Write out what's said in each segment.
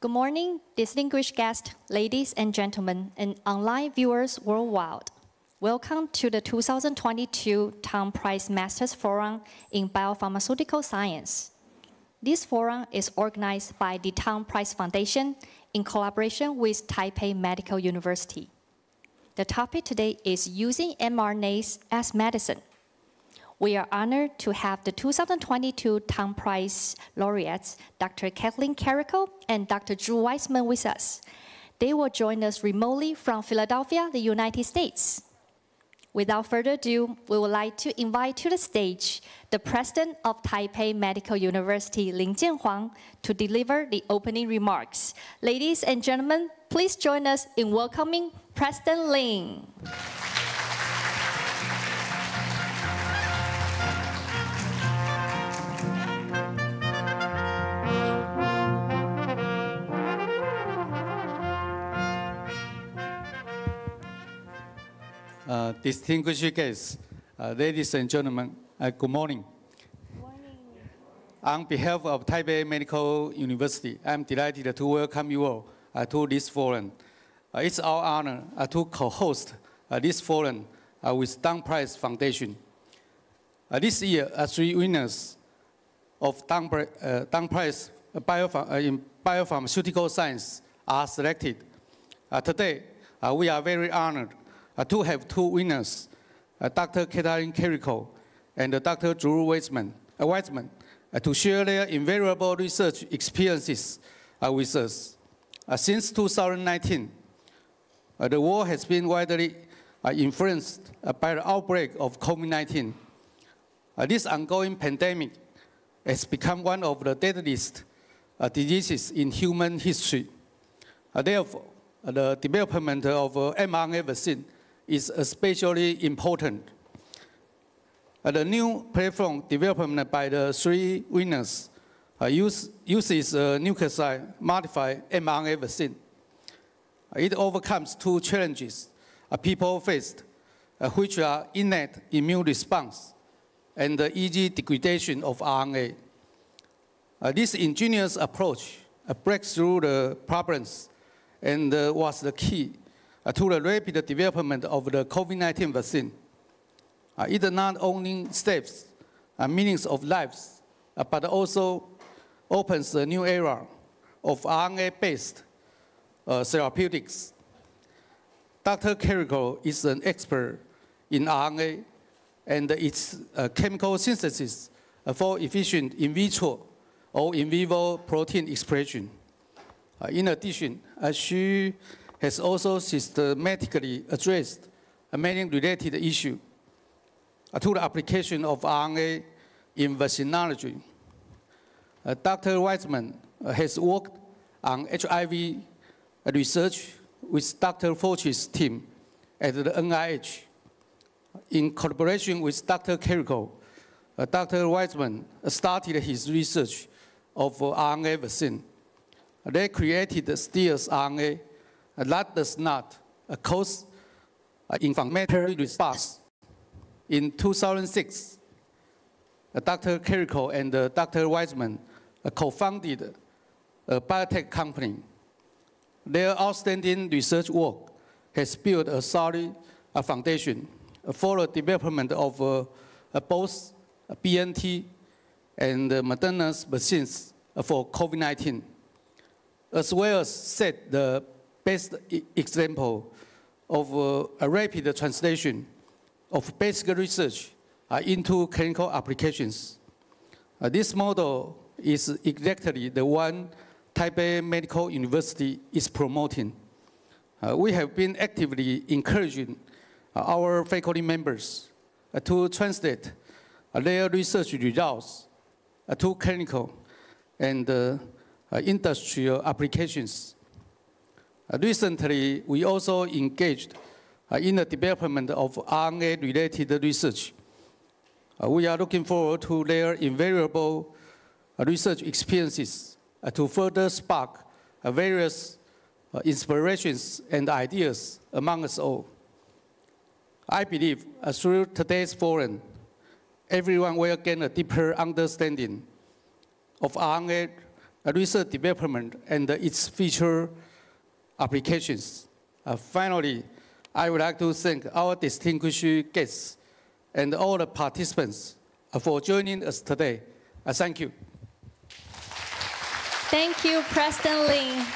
Good morning, distinguished guests, ladies and gentlemen, and online viewers worldwide. Welcome to the 2022 Tom Price Masters Forum in Biopharmaceutical Science. This forum is organized by the Tom Price Foundation in collaboration with Taipei Medical University. The topic today is using mRNAs as medicine. We are honored to have the 2022 Tom Price laureates, Dr. Kathleen Carrico and Dr. Drew Weissman with us. They will join us remotely from Philadelphia, the United States. Without further ado, we would like to invite to the stage the president of Taipei Medical University, Lin Jianhuang, to deliver the opening remarks. Ladies and gentlemen, please join us in welcoming President Lin. Distinguished guests, ladies and gentlemen, good morning. Good morning. On behalf of Taipei Medical University, I'm delighted to welcome you all to this forum. It's our honor to co-host this forum with Tom Price Foundation. This year, 3 winners of Tom Price in biopharmaceutical science are selected. Today, we are very honored to have 2 winners, Dr. Kathleen Carrico and Dr. Drew Weissman, to share their invaluable research experiences with us. Since 2019, the world has been widely influenced by the outbreak of COVID-19. This ongoing pandemic has become one of the deadliest diseases in human history. Therefore, the development of mRNA vaccine is especially important. The new platform development by the 3 winners uses a nucleoside-modified mRNA vaccine. It overcomes 2 challenges people faced, which are innate immune response and the easy degradation of RNA. This ingenious approach breaks through the problems and was the key to the rapid development of the COVID-19 vaccine. It not only saves millions of lives, but also opens a new era of RNA-based therapeutics. Dr. Carrico is an expert in RNA and its chemical synthesis for efficient in vitro or in vivo protein expression. In addition, she has also systematically addressed many related issues to the application of RNA in vaccinology. Dr. Weissman has worked on HIV research with Dr. Fauci's team at the NIH. In collaboration with Dr. Carrico, Dr. Weissman started his research of RNA vaccine. They created Steers RNA that does not cause inflammatory response. In 2006, Dr. Carrico and Dr. Weissman co-founded a biotech company. Their outstanding research work has built a solid foundation for the development of both BNT and Moderna's vaccines for COVID-19, as well as set the best example of a rapid translation of basic research into clinical applications. This model is exactly the one Taipei Medical University is promoting. We have been actively encouraging our faculty members to translate their research results to clinical and industrial applications. Recently, we also engaged in the development of RNA-related research. We are looking forward to their invaluable research experiences to further spark various inspirations and ideas among us all. I believe through today's forum, everyone will gain a deeper understanding of RNA research development, and its future applications. Finally, I would like to thank our distinguished guests and all the participants for joining us today. Thank you. Thank you, President Lin.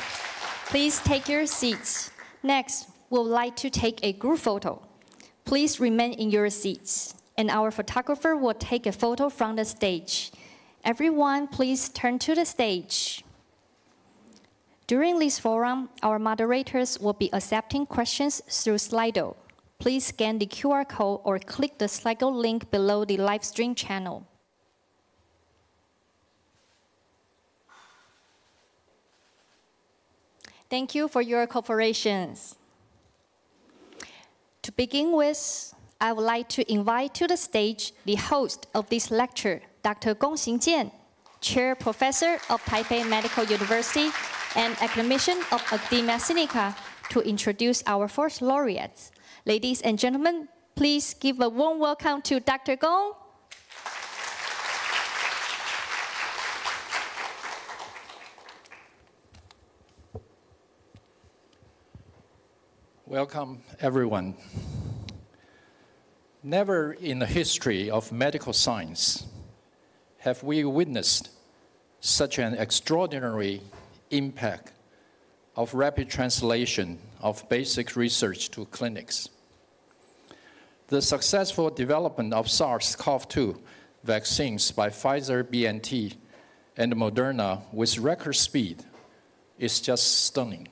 Please take your seats. Next, we would like to take a group photo. Please remain in your seats, and our photographer will take a photo from the stage. Everyone, please turn to the stage. During this forum, our moderators will be accepting questions through Slido. Please scan the QR code or click the Slido link below the live stream channel. Thank you for your cooperation. To begin with, I would like to invite to the stage the host of this lecture, Dr. Gong Xingjian, Chair Professor of Taipei Medical University and Academician of Academia Sinica, to introduce our first laureates. Ladies and gentlemen, please give a warm welcome to Dr. Gong. Welcome, everyone. Never in the history of medical science have we witnessed such an extraordinary impact of rapid translation of basic research to clinics. The successful development of SARS-CoV-2 vaccines by Pfizer, BNT, and Moderna with record speed is just stunning.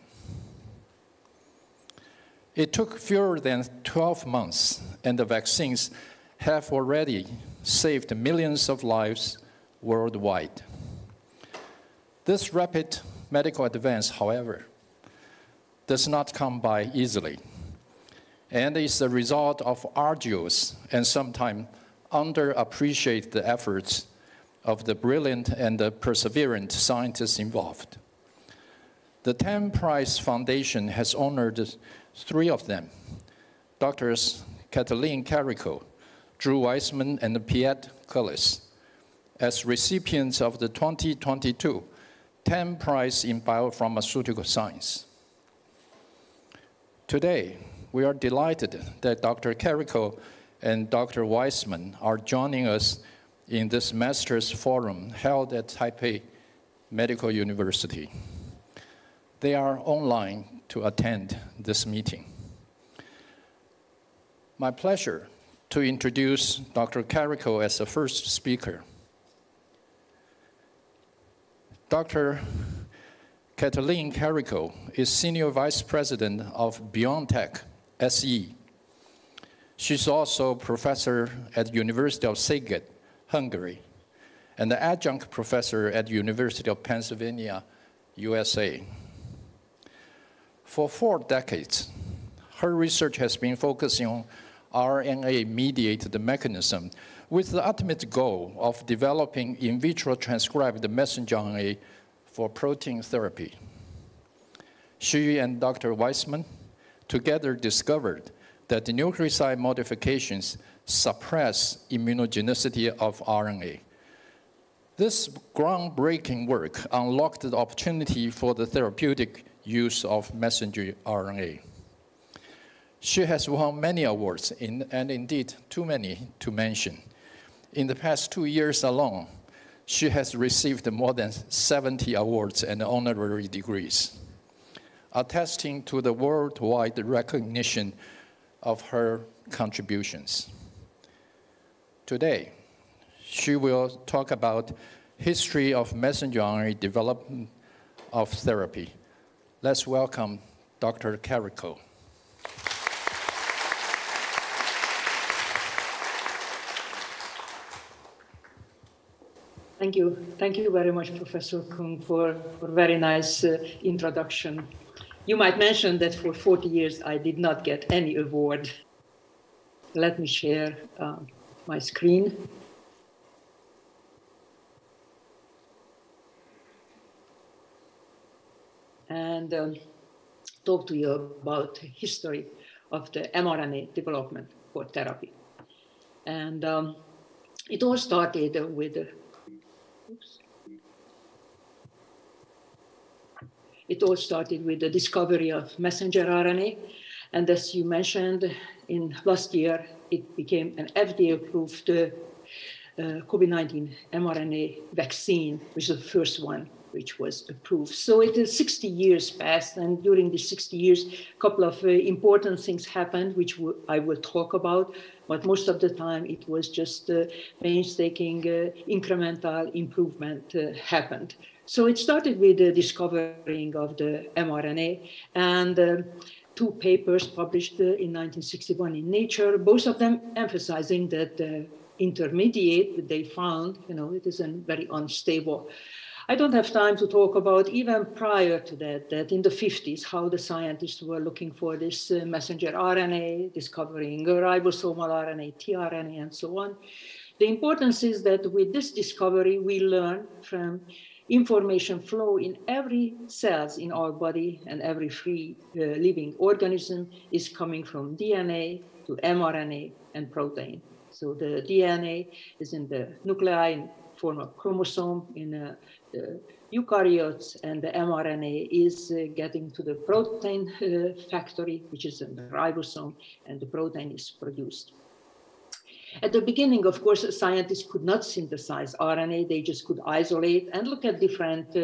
It took fewer than 12 months, and the vaccines have already saved millions of lives worldwide. This rapid medical advance, however, does not come by easily, and is the result of arduous and sometimes underappreciated efforts of the brilliant and the perseverant scientists involved. The 10 Prize Foundation has honored 3 of them, Drs. Kathleen Carrico, Drew Weissman, and Piet Cullis, as recipients of the 2022 10 Prize in Biopharmaceutical Science. Today, we are delighted that Dr. Carrico and Dr. Weissman are joining us in this Masters Forum held at Taipei Medical University. They are online to attend this meeting. My pleasure to introduce Dr. Carrico as the first speaker. Dr. Kathleen Carrico is Senior Vice President of BioNTech SE. She's also professor at University of Szeged, Hungary, and the adjunct professor at University of Pennsylvania, USA. For 4 decades, her research has been focusing on RNA-mediated mechanism with the ultimate goal of developing in vitro transcribed messenger RNA for protein therapy. She and Dr. Weissman together discovered that the nucleoside modifications suppress immunogenicity of RNA. This groundbreaking work unlocked the opportunity for the therapeutic use of messenger RNA. She has won many awards, and indeed too many to mention. In the past 2 years alone, she has received more than 70 awards and honorary degrees, attesting to the worldwide recognition of her contributions. Today, she will talk about history of messenger RNA development of therapy. Let's welcome Dr. Carrico. Thank you. Thank you very much, Professor Kung, for a very nice introduction. You might mention that for 40 years I did not get any award. Let me share my screen. And talk to you about the history of the mRNA development for therapy. And it all started with It all started with the discovery of messenger RNA. And as you mentioned, in last year, it became an FDA-approved COVID-19 mRNA vaccine, which is the first one which was approved. So it is 60 years passed, and during these 60 years, a couple of important things happened, which I will talk about, but most of the time it was just painstaking incremental improvement happened. So it started with the discovering of the mRNA, and two papers published in 1961 in Nature, both of them emphasizing that the intermediate that they found, it is very unstable. I don't have time to talk about even prior to that in the 50s, how the scientists were looking for this messenger RNA, discovering ribosomal RNA, tRNA, and so on. The importance is that with this discovery, we learn from information flow in every cells in our body, and every free living organism is coming from DNA to mRNA and protein. So the DNA is in the nuclei in form of chromosome in the eukaryotes, and the mRNA is getting to the protein factory, which is in the ribosome, and the protein is produced. At the beginning, of course, scientists could not synthesize RNA. They just could isolate and look at different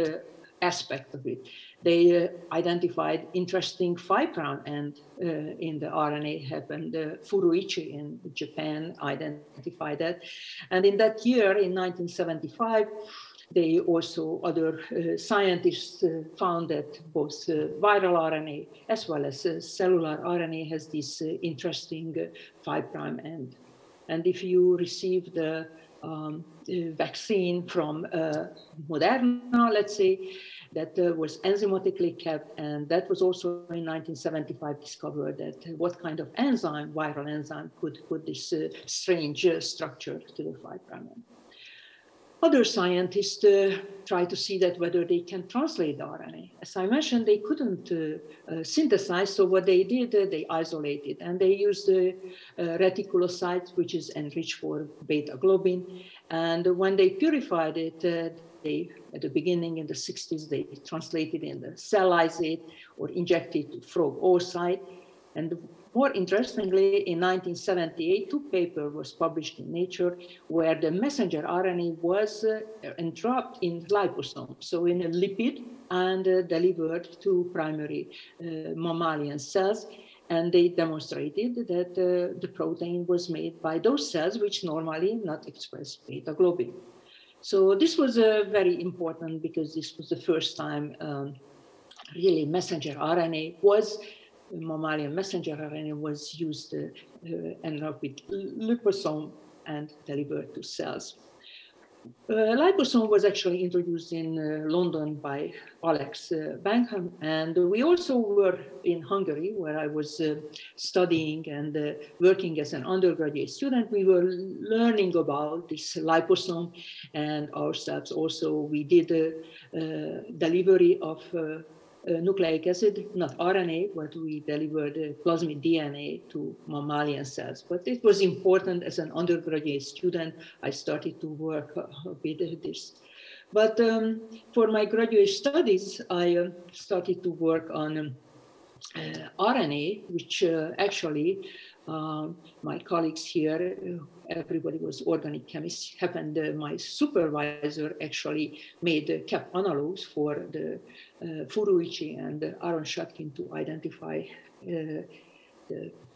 aspects of it. They identified interesting 5' end in the RNA happened. Furuichi in Japan identified that. And in that year, in 1975, they also, other scientists found that both viral RNA as well as cellular RNA has this interesting 5' end. And if you receive the vaccine from Moderna, let's say, that was enzymatically kept, and that was also in 1975 discovered that what kind of enzyme, viral enzyme, could put this strange structure to the 5' end. Other scientists try to see that whether they can translate the RNA. As I mentioned, they couldn't synthesize, so what they did, they isolated, and they used reticulocytes, which is enriched for beta globin. And when they purified it, they, at the beginning in the 60s, they translated in the cell lysate or injected to frog oocyte. And more interestingly, in 1978, two papers was published in Nature where the messenger RNA was entrapped in liposome, so in a lipid, and delivered to primary mammalian cells. And they demonstrated that the protein was made by those cells which normally not express beta globin. So this was very important because this was the first time really messenger RNA was mammalian messenger RNA was used enveloped with liposome and delivered to cells. Liposome was actually introduced in London by Alex Bankham, and we also were in Hungary, where I was studying and working as an undergraduate student. We were learning about this liposome, and ourselves also we did delivery of nucleic acid, not RNA, but we delivered plasmid DNA to mammalian cells. But it was important as an undergraduate student, I started to work with this. But for my graduate studies, I started to work on RNA, which actually my colleagues here, everybody was organic chemists, happened my supervisor actually made cap analogs for the Furuichi and Aaron Shotkin to identify the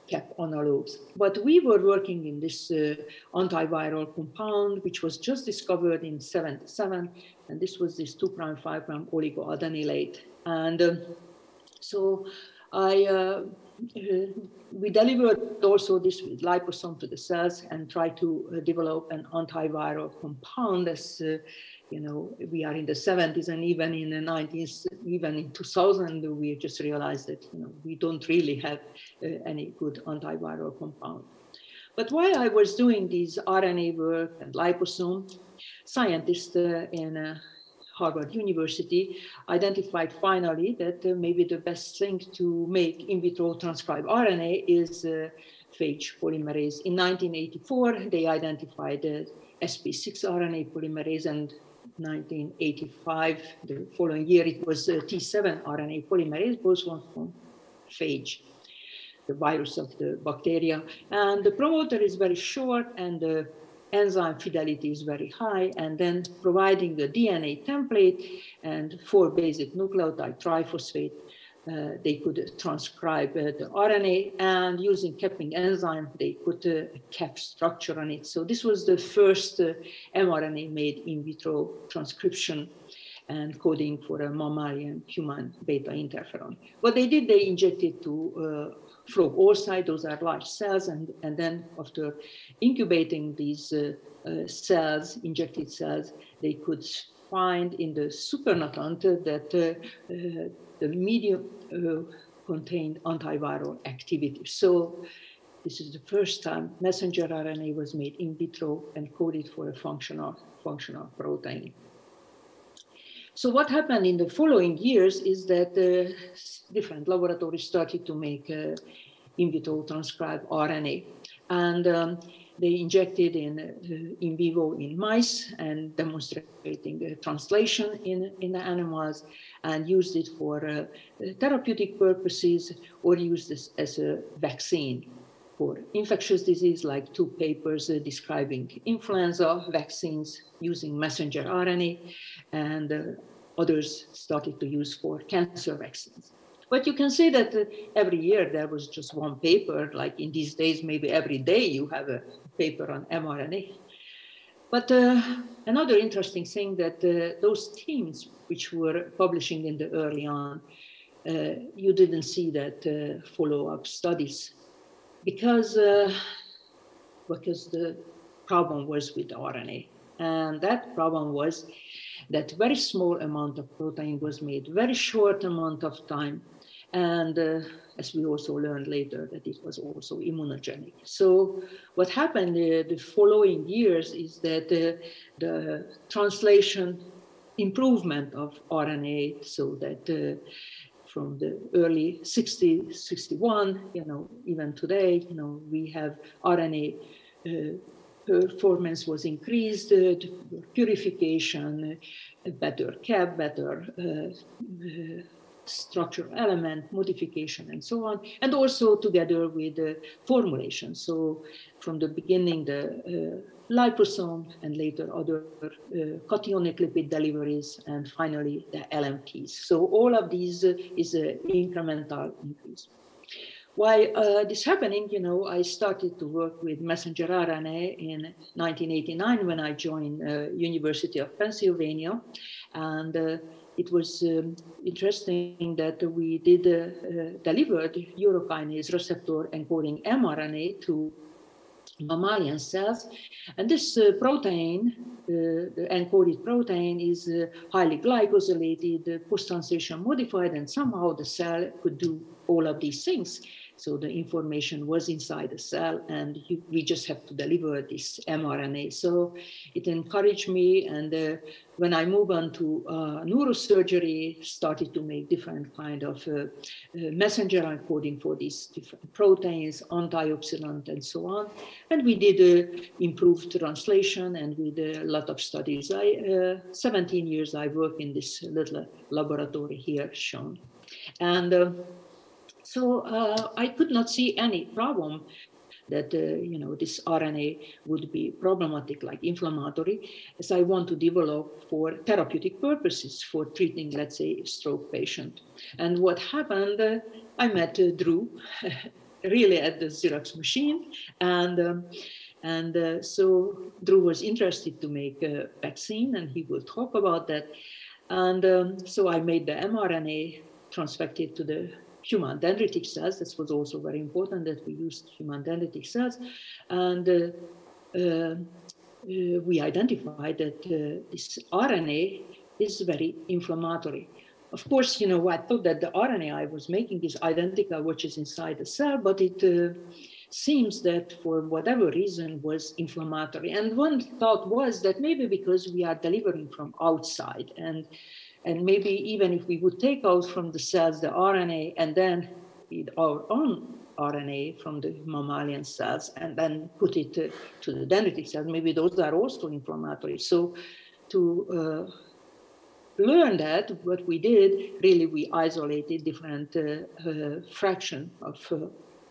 cap analogs. But we were working in this antiviral compound, which was just discovered in '77, and this was this 2', 5' oligoadenylate. And so we delivered also this with liposome to the cells and tried to develop an antiviral compound. As you know, we are in the 70s, and even in the 90s, even in 2000, we just realized that we don't really have any good antiviral compound. But while I was doing these RNA work and liposome, scientists in Harvard University identified finally that maybe the best thing to make in vitro transcribed RNA is phage polymerase. In 1984, they identified the SP6 RNA polymerase, and 1985. The following year, it was T7 RNA polymerase, both one from phage, the virus of the bacteria. And the promoter is very short, and the enzyme fidelity is very high, and then providing the DNA template and 4 basic nucleotide triphosphate, they could transcribe the RNA, and using capping enzyme, they put a cap structure on it. So this was the first mRNA made in vitro transcription and coding for a mammalian human beta interferon. What they did, they injected to frog oocyte, those are large cells, and then after incubating these cells, injected cells, they could find in the supernatant that the medium contained antiviral activity. So this is the first time messenger RNA was made in vitro and coded for a functional protein. So what happened in the following years is that different laboratories started to make in vitro transcribed RNA. And they injected in vivo in mice and demonstrating translation in the animals, and used it for therapeutic purposes, or used this as a vaccine for infectious disease, like 2 papers describing influenza vaccines using messenger RNA, and others started to use for cancer vaccines. But you can see that every year there was just 1 paper, like in these days, maybe every day you have a paper on mRNA. But another interesting thing that those teams which were publishing in the early on, you didn't see that follow-up studies because the problem was with RNA. And that problem was that very small amount of protein was made, very short amount of time. And as we also learned later, that it was also immunogenic. So what happened the following years is that the translation improvement of RNA, so that from the early 60s, 61, even today, we have RNA performance was increased, purification, better cap, better structural element, modification, and so on, and also together with the formulation. So from the beginning, the liposome, and later other cationic lipid deliveries, and finally the LMPs. So all of these is an incremental increase. While this happening, I started to work with messenger RNA in 1989 when I joined University of Pennsylvania, and it was interesting that we did deliver the urokinase receptor encoding mRNA to mammalian cells. And this protein, the encoded protein, is highly glycosylated, post-translation modified, and somehow the cell could do all of these things. So the information was inside the cell, and we just have to deliver this mRNA. So it encouraged me, and when I moved on to neurosurgery, started to make different kind of messenger encoding for these different proteins, antioxidant, and so on. And we did improved translation, and we did a lot of studies. 17 years I worked in this little laboratory here shown. And so I could not see any problem that this RNA would be problematic, like inflammatory, as I want to develop for therapeutic purposes for treating, let's say, a stroke patient. And what happened, I met Drew really at the Xerox machine, and so Drew was interested to make a vaccine, and he will talk about that. And so I made the mRNA, transfected to the human dendritic cells. This was also very important that we used human dendritic cells. And we identified that this RNA is very inflammatory. Of course, I thought that the RNA I was making is identical, which is inside the cell, but it seems that for whatever reason was inflammatory. And one thought was that maybe because we are delivering from outside, and maybe even if we would take out from the cells the RNA and then feed our own RNA from the mammalian cells and then put it to the dendritic cells, maybe those are also inflammatory. So to learn that, what we did, really we isolated different fraction of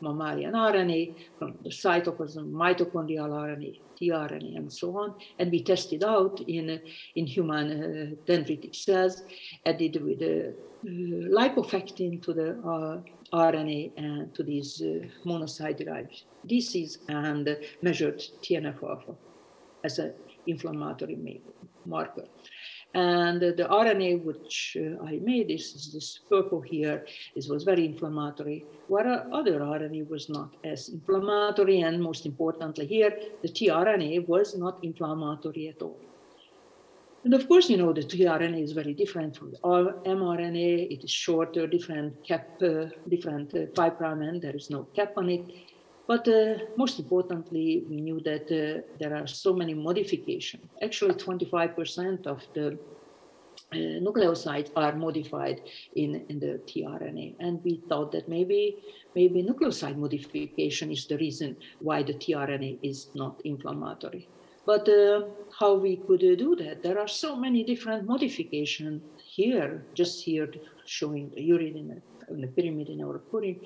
mammalian RNA from the cytoplasm, mitochondrial RNA, tRNA, and so on. And we tested out in human dendritic cells, added with lipofectin to the RNA and to these monocyte-derived DCs, and measured TNF-alpha as an inflammatory marker. And the RNA which I made, this purple here, this was very inflammatory, while other RNA was not as inflammatory, and most importantly here, the tRNA was not inflammatory at all. And of course, you know, the tRNA is very different from the mRNA. It is shorter, different cap, different 5' end, there is no cap on it. But most importantly, we knew that there are so many modifications. Actually, 25% of the nucleosides are modified in the tRNA. And we thought that maybe nucleoside modification is the reason why the tRNA is not inflammatory. But how we could do that? There are so many different modifications here, just here showing the uridine and the pyrimidine in our purine.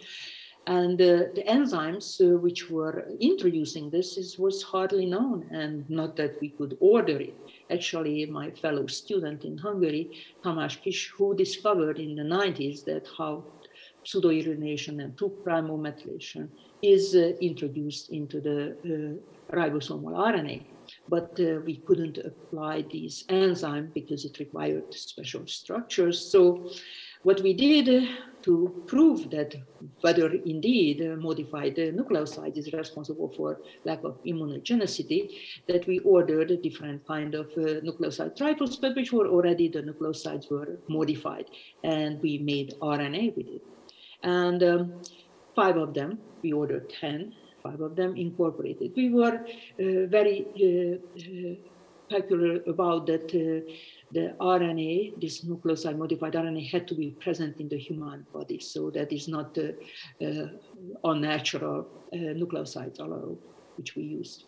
And the enzymes which were introducing this was hardly known, and not that we could order it. Actually, my fellow student in Hungary, Tamás Kis, who discovered in the 90s that how pseudouridination and 2'-methylation is introduced into the ribosomal RNA. But we couldn't apply these enzymes because it required special structures. So what we did to prove that whether indeed modified nucleoside is responsible for lack of immunogenicity, that we ordered a different kind of nucleoside triples, but which were already, the nucleosides were modified, and we made RNA with it. And 5 of them, we ordered 10, 5 of them incorporated. We were very peculiar about that the RNA, this nucleoside modified RNA, had to be present in the human body. So that is not unnatural nucleosides which we used.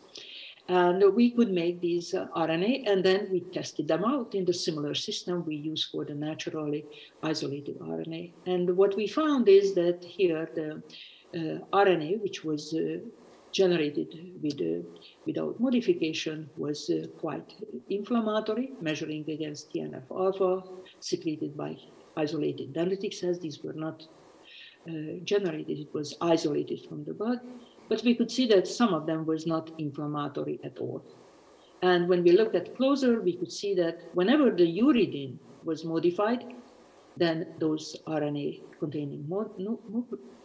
And we could make these RNA, and then we tested them out in the similar system we use for the naturally isolated RNA. And what we found is that here the RNA, which was generated without modification, was quite inflammatory, measuring against TNF-alpha, secreted by isolated dendritic cells. These were not generated, it was isolated from the blood. But we could see that some of them was not inflammatory at all. And when we looked at closer, we could see that whenever the uridine was modified, then those RNA containing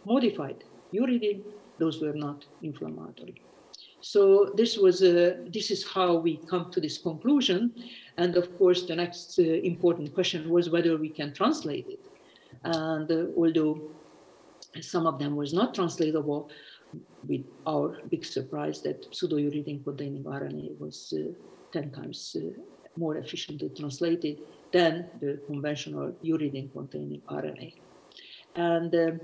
modified uridine, those were not inflammatory. So this is how we come to this conclusion. And of course, the next important question was whether we can translate it. And although some of them was not translatable, with our big surprise that pseudouridine containing RNA was 10 times more efficiently translated than the conventional uridine containing RNA. And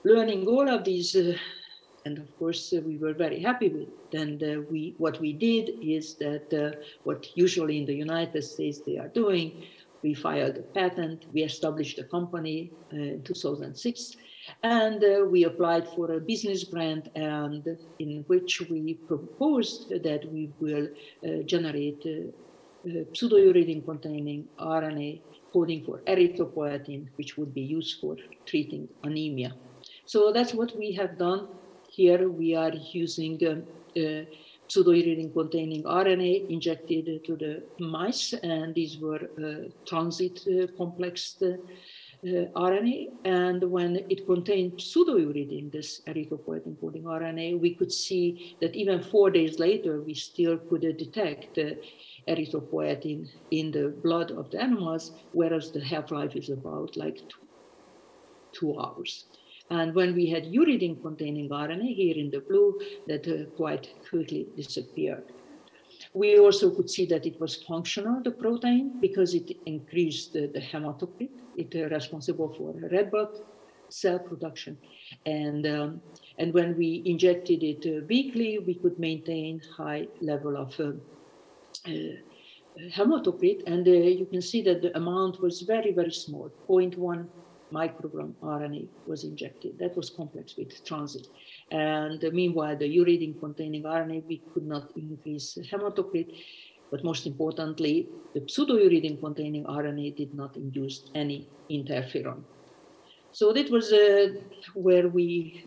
learning all of these, and of course we were very happy with, and what we did is that what usually in the United States they are doing, we filed a patent, we established a company in 2006, and we applied for a business grant, and in which we proposed that we will generate pseudouridine containing RNA coding for erythropoietin, which would be used for treating anemia. So that's what we have done. Here we are using pseudouridine containing RNA injected to the mice, and these were transit complexed RNA. And when it contained pseudouridine, this erythropoietin coding RNA, we could see that even 4 days later, we still could detect erythropoietin in the blood of the animals, whereas the half-life is about like 2 hours. And when we had uridine containing RNA here in the blue, that quite quickly disappeared. We also could see that it was functional, the protein, because it increased the hematocrit. It is responsible for red blood cell production. And when we injected it weekly, we could maintain high level of hematocrit, and you can see that the amount was very, very small. 0.1 microgram RNA was injected. That was complex with transit. And meanwhile, the uridine-containing RNA, we could not increase hematocrit. But most importantly, the pseudouridine-containing RNA did not induce any interferon. So that was where we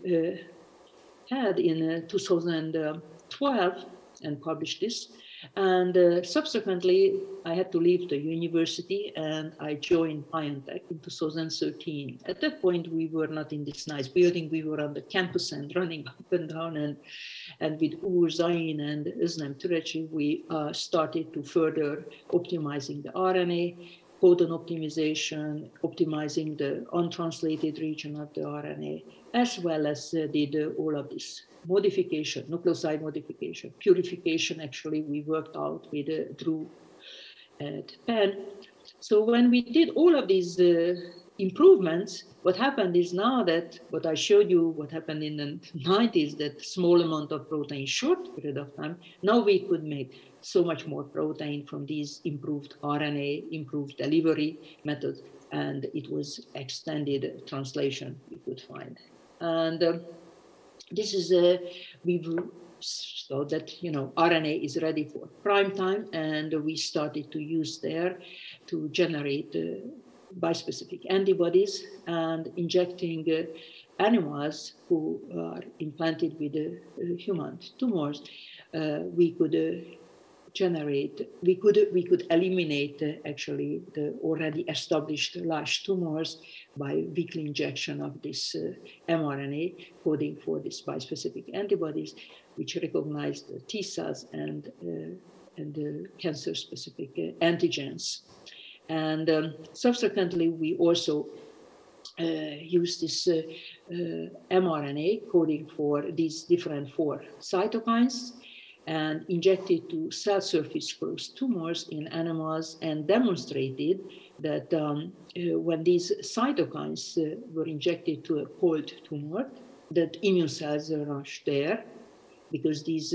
had in 2012 and published this. And subsequently, I had to leave the university and I joined BioNTech in 2013. At that point, we were not in this nice building. We were on the campus and running up and down. And with Uğur Zain and Özlem Türeci, we started to further optimizing the RNA, codon optimization, optimizing the untranslated region of the RNA, as well as did all of this modification, nucleoside modification, purification. Actually, we worked out with Drew at Penn. So when we did all of these improvements, what happened is now that what I showed you, what happened in the 90s, that small amount of protein, short period of time, now we could make so much more protein from these improved RNA, improved delivery methods, and it was extended translation we could find. And this is, so that, RNA is ready for prime time, and we started to use there to generate bispecific antibodies and injecting animals who are implanted with human tumors. We could generate, we could eliminate actually the already established large tumors by weekly injection of this mRNA coding for these bispecific antibodies, which recognize the T cells and the cancer-specific antigens. And subsequently, we also use this mRNA coding for these different 4 cytokines and injected to cell surface close tumors in animals, and demonstrated that when these cytokines were injected to a cold tumor, that immune cells rush there, because these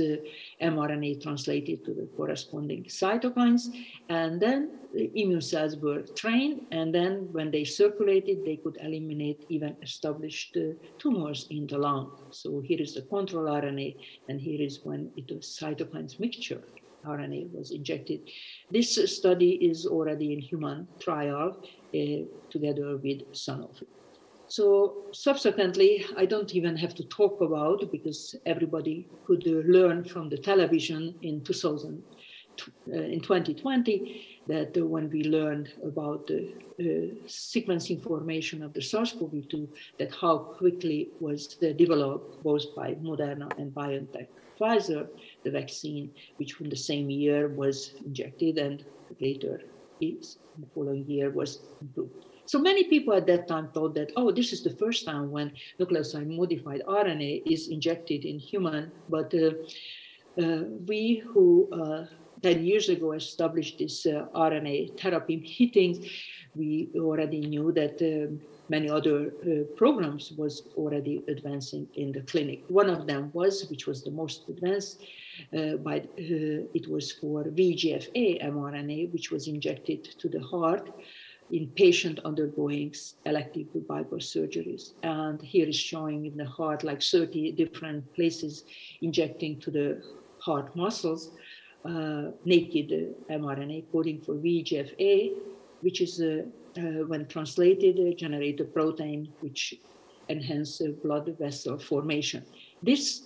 mRNA translated to the corresponding cytokines, and then the immune cells were trained, and then when they circulated, they could eliminate even established tumors in the lung. So here is the control RNA, and here is when it was cytokines mixture RNA was injected. This study is already in human trial together with Sanofi. So subsequently, I don't even have to talk about, because everybody could learn from the television in 2020, that when we learned about the sequence information of the SARS-CoV-2, that how quickly was developed both by Moderna and BioNTech. Pfizer, the vaccine, which in the same year was injected and later the following year was improved. So many people at that time thought that, oh, this is the first time when nucleoside modified RNA is injected in human, but we who 10 years ago established this RNA therapy meetings, we already knew that many other programs was already advancing in the clinic. One of them was, which was the most advanced, it was for VEGF-A mRNA, which was injected to the heart in patient undergoing elective bypass surgeries. And here is showing in the heart like 30 different places injecting to the heart muscles, naked mRNA coding for VEGF-A, which is when translated, generate a protein which enhance blood vessel formation. This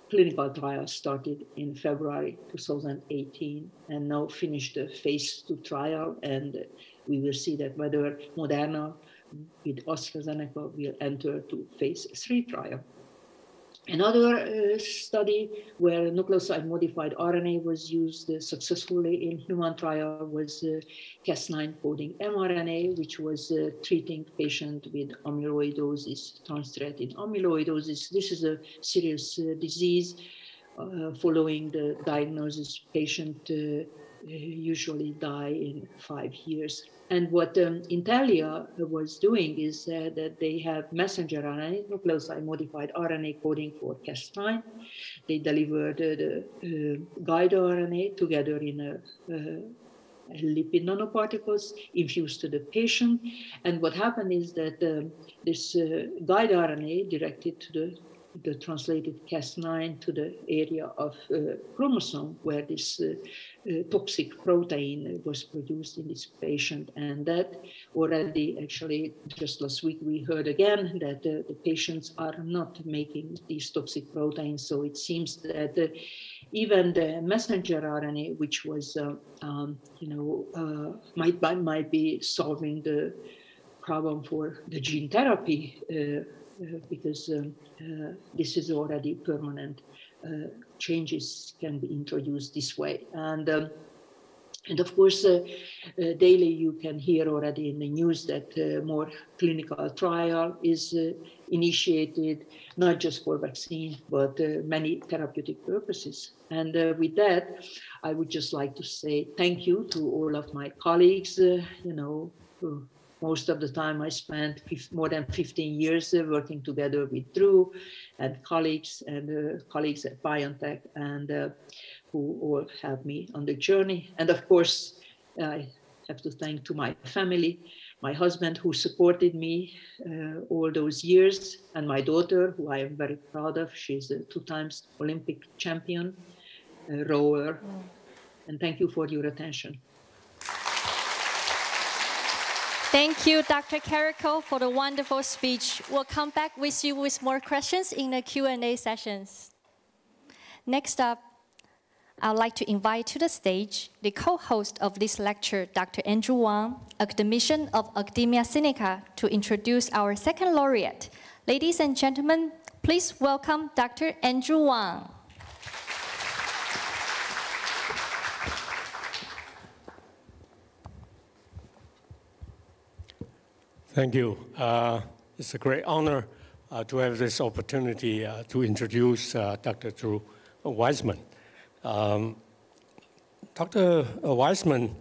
clinical trial started in February 2018 and now finished the phase 2 trial, and we will see that whether Moderna with AstraZeneca will enter to phase 3 trial. Another study where nucleoside modified RNA was used successfully in human trial was Cas9 coding mRNA, which was treating patient with amyloidosis, transthyretin amyloidosis. This is a serious disease. Following the diagnosis, patient usually die in 5 years. And what Intellia was doing is that they have messenger RNA, nucleoside modified RNA coding for Cas9. They delivered the guide RNA together in a lipid nanoparticles infused to the patient. And what happened is that this guide RNA directed to the translated Cas9 to the area of chromosome where this toxic protein was produced in this patient. And that already, actually, just last week, we heard again that the patients are not making these toxic proteins. So it seems that even the messenger RNA, which was, might be solving the problem for the gene therapy, because this is already permanent. Changes can be introduced this way. And of course, daily you can hear already in the news that more clinical trial is initiated, not just for vaccine, but many therapeutic purposes. And with that, I would just like to say thank you to all of my colleagues, who most of the time I spent more than 15 years working together with Drew and colleagues at BioNTech, and who all helped me on the journey. And of course, I have to thank to my family, my husband who supported me all those years, and my daughter, who I am very proud of. She's a 2-time Olympic champion, rower. And thank you for your attention. Thank you, Dr. Carrico, for the wonderful speech. We'll come back with you with more questions in the Q&A sessions. Next up, I'd like to invite to the stage the co-host of this lecture, Dr. Andrew Wang, academician of Academia Sinica, to introduce our second laureate. Ladies and gentlemen, please welcome Dr. Andrew Wang. Thank you. It's a great honor to have this opportunity to introduce Dr. Drew Weissman. Dr. Weissman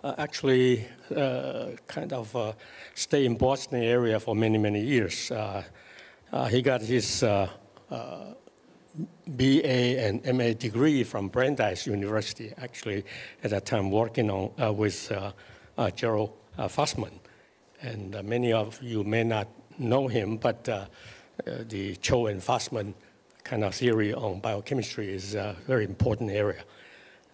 actually kind of stayed in Boston area for many, many years. He got his BA and MA degree from Brandeis University, actually at that time working on with Gerald Fussman. And many of you may not know him, but the Cho and Fussman kind of theory on biochemistry is a very important area.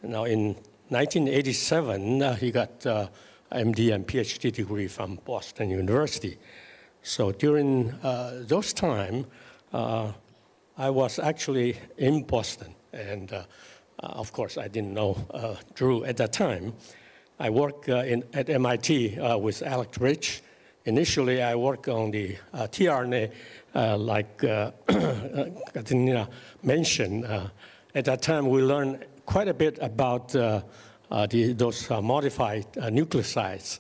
Now, in 1987, he got MD and PhD degree from Boston University. So during those time, I was actually in Boston. And of course, I didn't know Drew at that time. I worked at MIT with Alex Rich. Initially, I worked on the tRNA, like Katerina mentioned. At that time, we learned quite a bit about those modified nucleosides,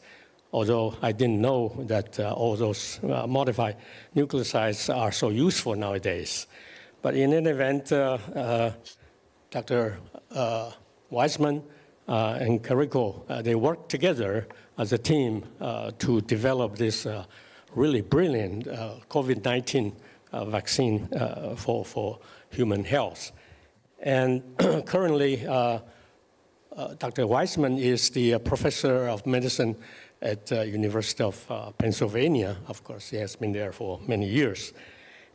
although I didn't know that all those modified nucleosides are so useful nowadays. But in any event, Dr. Weissman and Carrico, they worked together as a team to develop this really brilliant COVID-19 vaccine for human health. And currently, Dr. Weissman is the professor of medicine at the University of Pennsylvania. Of course, he has been there for many years.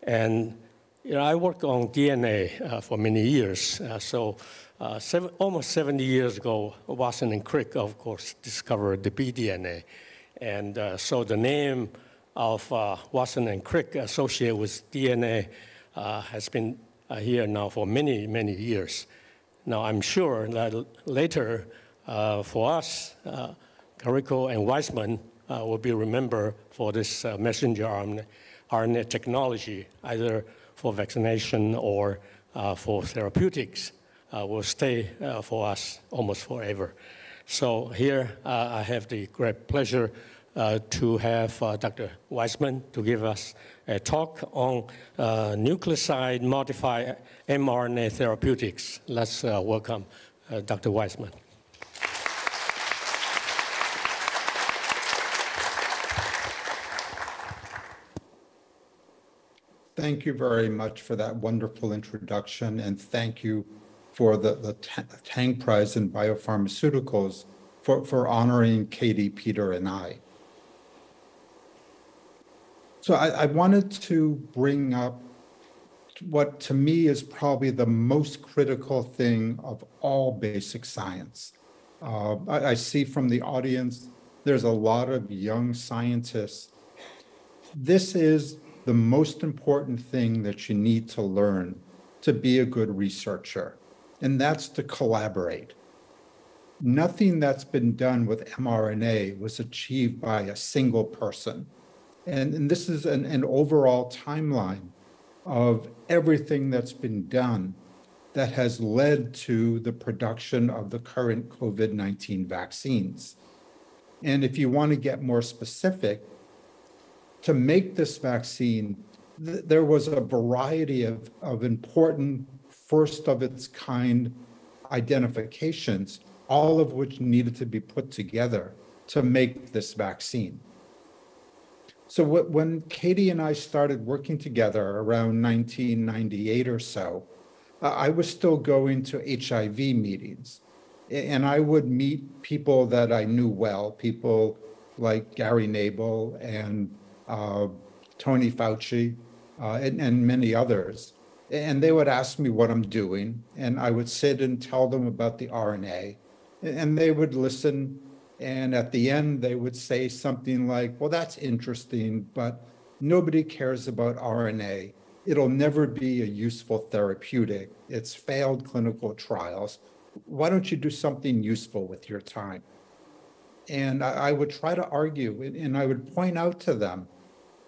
And I worked on DNA for many years. Almost 70 years ago, Watson and Crick, of course, discovered the bDNA. And so the name of Watson and Crick associated with DNA has been here now for many, many years. Now, I'm sure that later, for us, Carrico and Weissman will be remembered for this messenger RNA technology, either for vaccination or for therapeutics. Will stay for us almost forever. So here I have the great pleasure to have Dr. Weissman to give us a talk on nucleoside modified mRNA therapeutics. Let's welcome Dr. Weissman. Thank you very much for that wonderful introduction, and thank you for the Tang Prize in Biopharmaceuticals for honoring Katie, Peter, and I. So I wanted to bring up what to me is probably the most critical thing of all basic science. I see from the audience, there's a lot of young scientists. This is the most important thing that you need to learn to be a good researcher, and that's to collaborate. Nothing that's been done with mRNA was achieved by a single person. And this is an overall timeline of everything that's been done that has led to the production of the current COVID-19 vaccines. And if you want to get more specific, to make this vaccine, there was a variety of important first-of-its-kind identifications, all of which needed to be put together to make this vaccine. So when Katie and I started working together around 1998 or so, I was still going to HIV meetings. And I would meet people that I knew well, people like Gary Nabel and Tony Fauci and many others. And they would ask me what I'm doing, and I would sit and tell them about the RNA, and they would listen. And at the end, they would say something like, well, that's interesting, but nobody cares about RNA. It'll never be a useful therapeutic. It's failed clinical trials. Why don't you do something useful with your time? And I would try to argue, and I would point out to them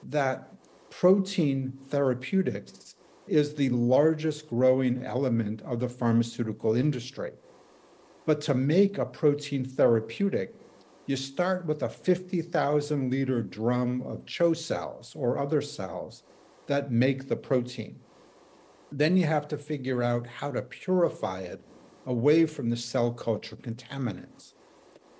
that protein therapeutics is the largest growing element of the pharmaceutical industry. But to make a protein therapeutic, you start with a 50,000 liter drum of CHO cells or other cells that make the protein. Then you have to figure out how to purify it away from the cell culture contaminants.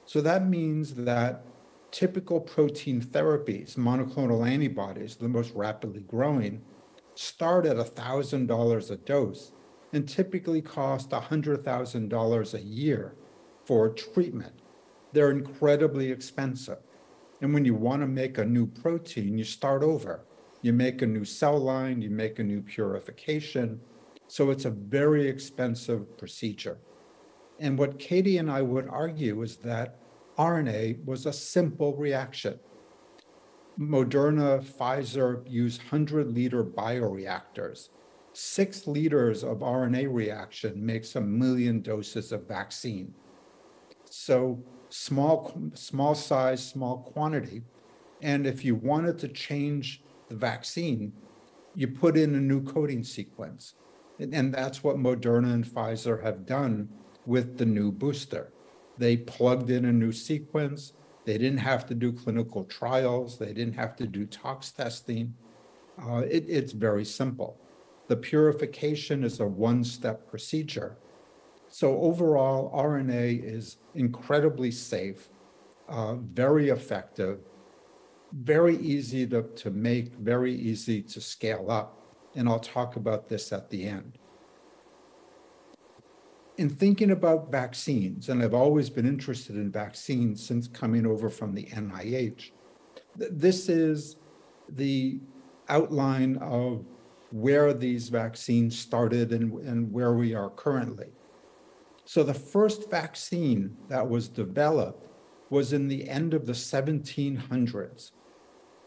So that means that typical protein therapies, monoclonal antibodies, the most rapidly growing, start at $1,000 a dose and typically cost $100,000 a year for treatment. They're incredibly expensive. And when you want to make a new protein, you start over. You make a new cell line, you make a new purification. So it's a very expensive procedure. And what Katie and I would argue is that RNA was a simple reaction. Moderna, Pfizer use 100-liter bioreactors. 6 liters of RNA reaction makes 1 million doses of vaccine. So small size, small quantity. And if you wanted to change the vaccine, you put in a new coding sequence. And that's what Moderna and Pfizer have done with the new booster. They plugged in a new sequence. They didn't have to do clinical trials. They didn't have to do tox testing. It's very simple. The purification is a one-step procedure. So overall, RNA is incredibly safe, very effective, very easy to make, very easy to scale up. And I'll talk about this at the end. In thinking about vaccines, and I've always been interested in vaccines since coming over from the NIH, this is the outline of where these vaccines started and where we are currently. So the first vaccine that was developed was in the end of the 1700s,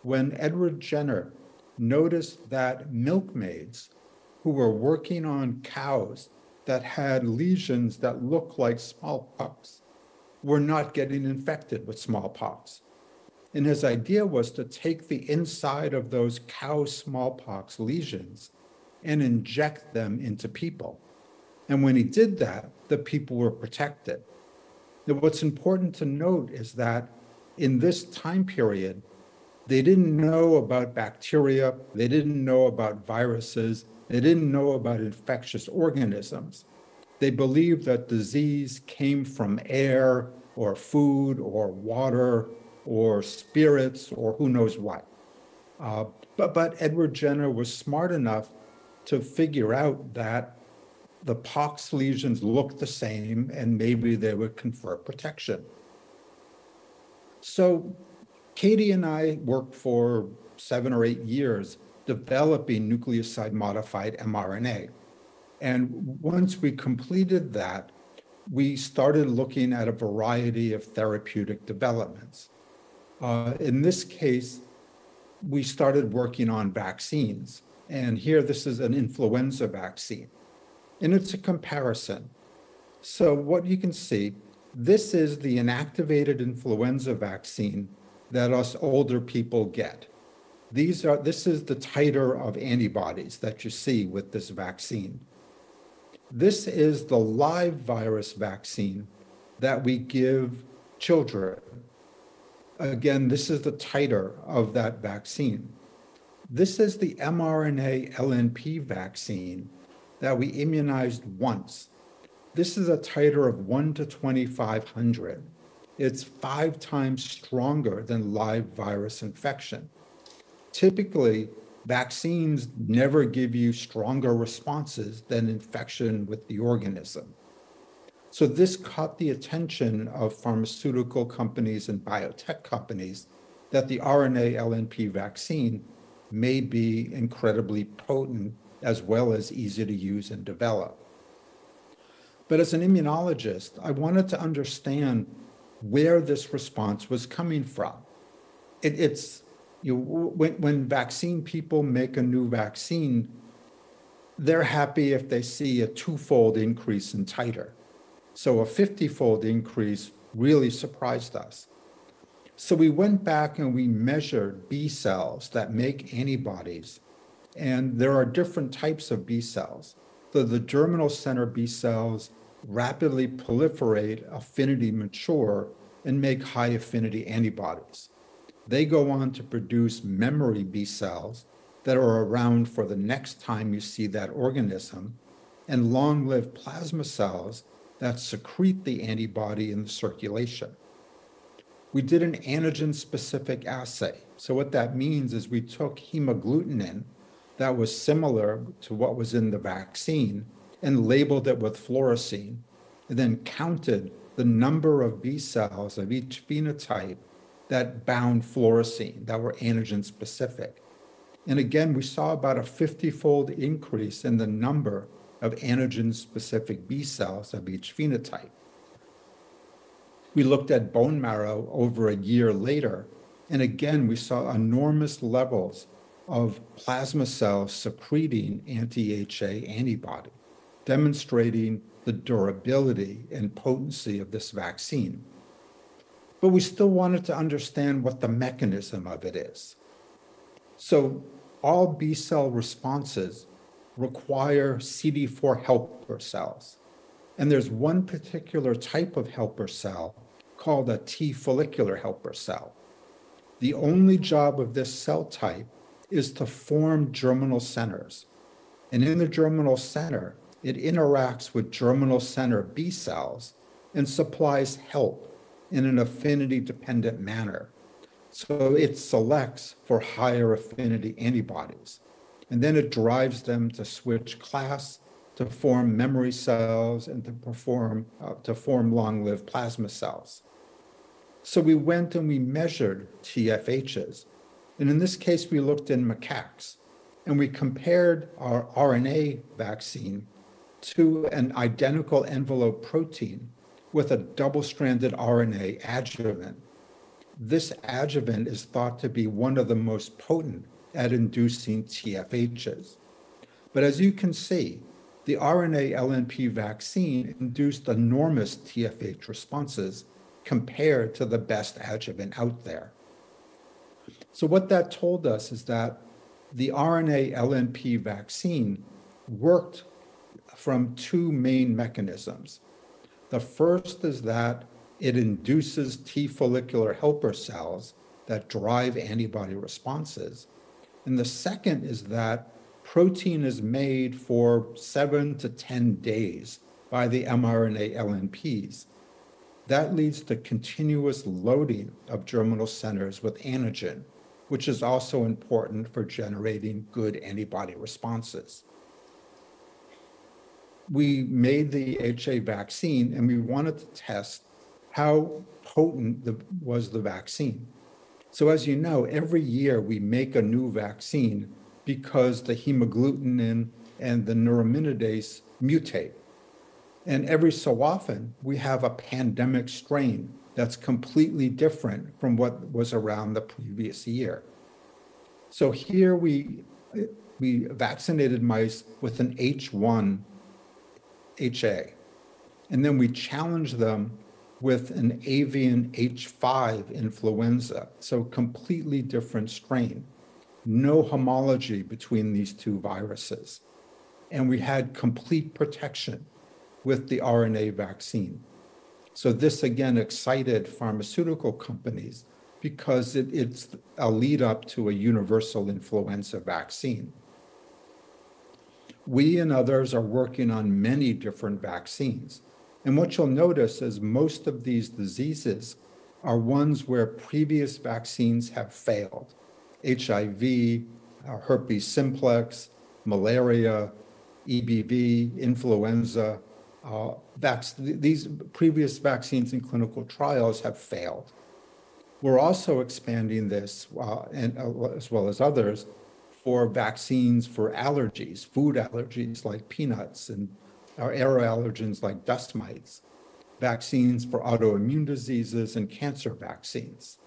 when Edward Jenner noticed that milkmaids who were working on cows that had lesions that looked like smallpox were not getting infected with smallpox. And his idea was to take the inside of those cow smallpox lesions and inject them into people. And when he did that, the people were protected. Now, what's important to note is that in this time period, they didn't know about bacteria, they didn't know about viruses, they didn't know about infectious organisms. They believed that disease came from air or food or water or spirits or who knows what. But Edward Jenner was smart enough to figure out that the pox lesions looked the same and maybe they would confer protection. So Katie and I worked for 7 or 8 years developing nucleoside modified mRNA. And once we completed that, we started looking at a variety of therapeutic developments. In this case, we started working on vaccines. And here, this is an influenza vaccine. And it's a comparison. So what you can see, this is the inactivated influenza vaccine that us older people get. This is the titer of antibodies that you see with this vaccine. This is the live virus vaccine that we give children. Again, this is the titer of that vaccine. This is the mRNA LNP vaccine that we immunized once. This is a titer of 1 to 2,500. It's 5 times stronger than live virus infection. Typically, vaccines never give you stronger responses than infection with the organism. So this caught the attention of pharmaceutical companies and biotech companies that the RNA LNP vaccine may be incredibly potent as well as easy to use and develop. But as an immunologist, I wanted to understand where this response was coming from. When vaccine people make a new vaccine, they're happy if they see a 2-fold increase in titer. So a 50-fold increase really surprised us. So we went back and we measured B cells that make antibodies. And there are different types of B cells. So the germinal center B cells rapidly proliferate, affinity mature, and make high affinity antibodies. They go on to produce memory B cells that are around for the next time you see that organism, and long-lived plasma cells that secrete the antibody in the circulation. We did an antigen-specific assay. So what that means is we took hemagglutinin that was similar to what was in the vaccine and labeled it with fluorescein, and then counted the number of B cells of each phenotype that bound fluorescein, that were antigen-specific. And again, we saw about a 50-fold increase in the number of antigen-specific B cells of each phenotype. We looked at bone marrow over a year later, and again, we saw enormous levels of plasma cells secreting anti-HA antibody, demonstrating the durability and potency of this vaccine. But we still wanted to understand what the mechanism of it is. So all B cell responses require CD4 helper cells. And there's one particular type of helper cell called a T follicular helper cell. The only job of this cell type is to form germinal centers. And in the germinal center, it interacts with germinal center B cells and supplies help in an affinity-dependent manner. So it selects for higher affinity antibodies. And then it drives them to switch class, to form memory cells, and to form long-lived plasma cells. So we went and we measured TFHs. And in this case, we looked in macaques. And we compared our RNA vaccine to an identical envelope protein with a double-stranded RNA adjuvant. This adjuvant is thought to be one of the most potent at inducing TFHs. But as you can see, the RNA LNP vaccine induced enormous TFH responses compared to the best adjuvant out there. So what that told us is that the RNA LNP vaccine worked from 2 main mechanisms. The first is that it induces T follicular helper cells that drive antibody responses. And the second is that protein is made for 7 to 10 days by the mRNA LNPs. That leads to continuous loading of germinal centers with antigen, which is also important for generating good antibody responses. We made the HA vaccine and we wanted to test how potent was the vaccine. So as you know, every year we make a new vaccine because the hemagglutinin and the neuraminidase mutate. And every so often, we have a pandemic strain that's completely different from what was around the previous year. So here we vaccinated mice with an H1 HA, and then we challenged them with an avian H5 influenza, so completely different strain. No homology between these two viruses. And we had complete protection with the RNA vaccine. So this again excited pharmaceutical companies because it's a lead up to a universal influenza vaccine. We and others are working on many different vaccines. And what you'll notice is most of these diseases are ones where previous vaccines have failed. HIV, herpes simplex, malaria, EBV, influenza. These previous vaccines in clinical trials have failed. We're also expanding this, as well as others, for vaccines for allergies, food allergies like peanuts, and air allergens like dust mites, vaccines for autoimmune diseases, and cancer vaccines.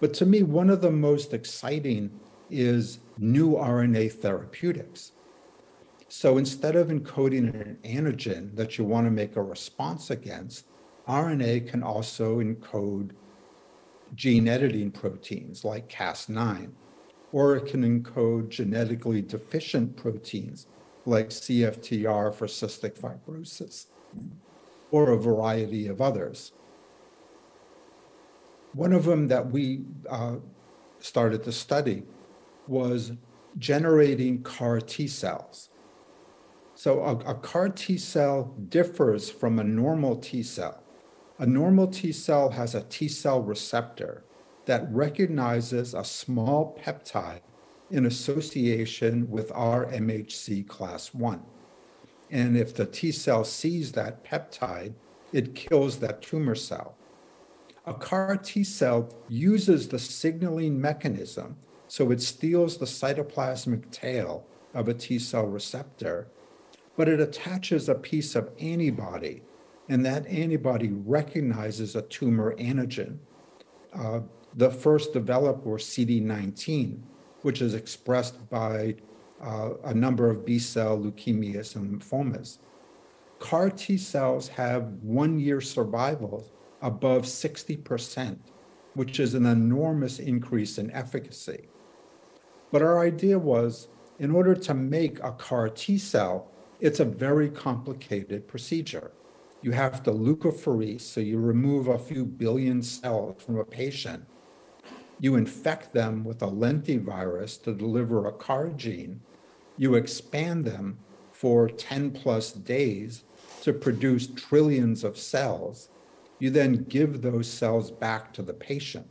But to me, one of the most exciting is new RNA therapeutics. So instead of encoding an antigen that you want to make a response against, RNA can also encode gene editing proteins like Cas9, or it can encode genetically deficient proteins like CFTR for cystic fibrosis, or a variety of others. One of them that we started to study was generating CAR T cells. So a CAR T cell differs from a normal T cell. A normal T cell has a T cell receptor that recognizes a small peptide in association with our MHC class 1. And if the T cell sees that peptide, it kills that tumor cell. A CAR T cell uses the signaling mechanism, so it steals the cytoplasmic tail of a T cell receptor, but it attaches a piece of antibody, and that antibody recognizes a tumor antigen. The first developed were CD19, which is expressed by a number of B-cell leukemias and lymphomas. CAR T cells have 1-year survival above 60%, which is an enormous increase in efficacy. But our idea was, in order to make a CAR T cell, it's a very complicated procedure. You have to leukapheresis, so you remove a few billion cells from a patient. You infect them with a lentivirus to deliver a CAR gene. You expand them for 10 plus days to produce trillions of cells. You then give those cells back to the patient.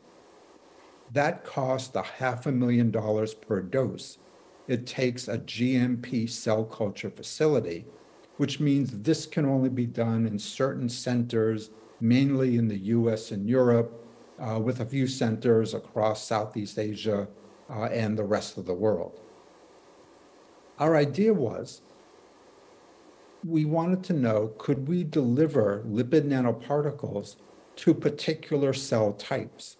That costs $500,000 per dose. It takes a GMP cell culture facility, which means this can only be done in certain centers, mainly in the US and Europe, with a few centers across Southeast Asia and the rest of the world. Our idea was, we wanted to know, could we deliver lipid nanoparticles to particular cell types?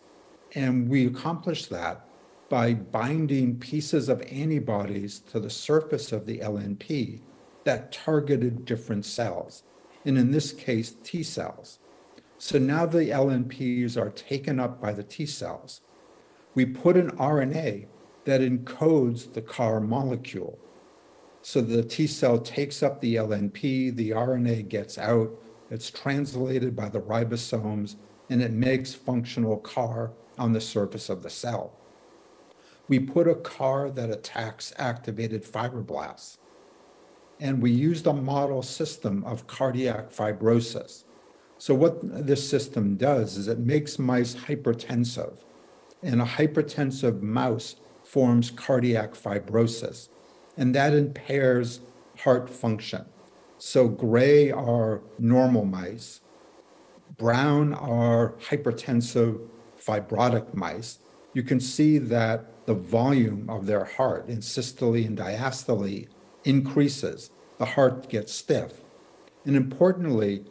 And we accomplished that by binding pieces of antibodies to the surface of the LNP that targeted different cells, and in this case, T cells. So now the LNPs are taken up by the T cells. We put an RNA that encodes the CAR molecule. So the T cell takes up the LNP, the RNA gets out, it's translated by the ribosomes, and it makes functional CAR on the surface of the cell. We put a CAR that attacks activated fibroblasts. And we used a model system of cardiac fibrosis. So what this system does is it makes mice hypertensive, and a hypertensive mouse forms cardiac fibrosis, and that impairs heart function. So gray are normal mice, brown are hypertensive fibrotic mice. You can see that the volume of their heart in systole and diastole increases. The heart gets stiff. And importantly,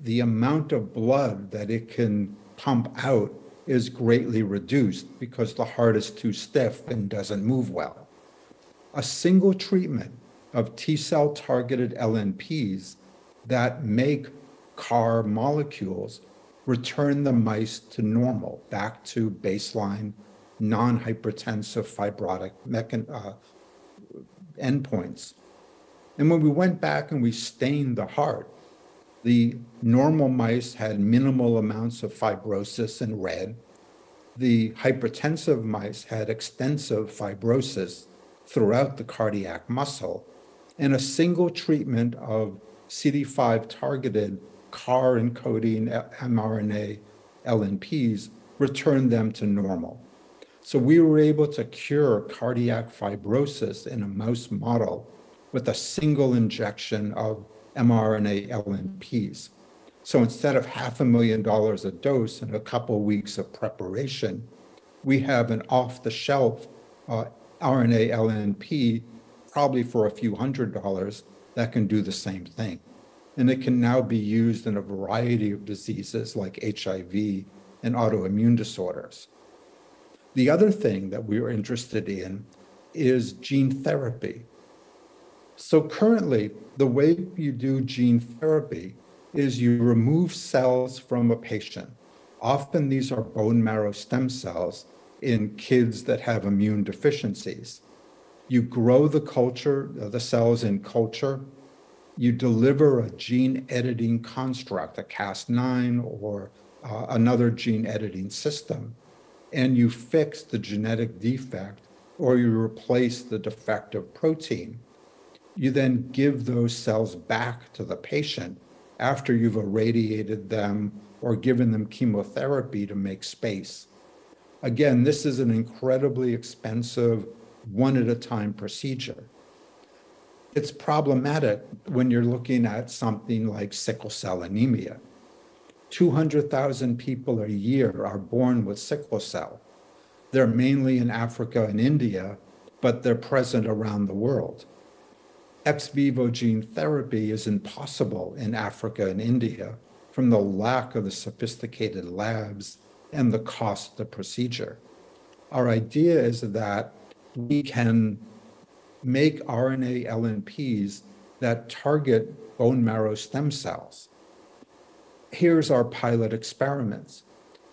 the amount of blood that it can pump out is greatly reduced because the heart is too stiff and doesn't move well. A single treatment of T-cell targeted LNPs that make CAR molecules return the mice to normal, back to baseline non-hypertensive fibrotic endpoints. And when we went back and we stained the heart, the normal mice had minimal amounts of fibrosis in red. The hypertensive mice had extensive fibrosis throughout the cardiac muscle. And a single treatment of CD5-targeted CAR-encoding mRNA LNPs returned them to normal. So we were able to cure cardiac fibrosis in a mouse model with a single injection of mRNA LNPs. So instead of $500,000 a dose and a couple weeks of preparation, we have an off-the-shelf RNA LNP, probably for a few $100s, that can do the same thing. And it can now be used in a variety of diseases like HIV and autoimmune disorders. The other thing that we are interested in is gene therapy. So currently, the way you do gene therapy is you remove cells from a patient. Often these are bone marrow stem cells in kids that have immune deficiencies. You grow the cells in culture. You deliver a gene editing construct, a Cas9 or another gene editing system, and you fix the genetic defect or you replace the defective protein. You then give those cells back to the patient after you've irradiated them or given them chemotherapy to make space. Again, this is an incredibly expensive, one-at-a-time procedure. It's problematic when you're looking at something like sickle cell anemia. 200,000 people a year are born with sickle cell. They're mainly in Africa and India, but they're present around the world. Ex vivo gene therapy is impossible in Africa and India from the lack of the sophisticated labs and the cost of the procedure. Our idea is that we can make RNA LNPs that target bone marrow stem cells. Here's our pilot experiments.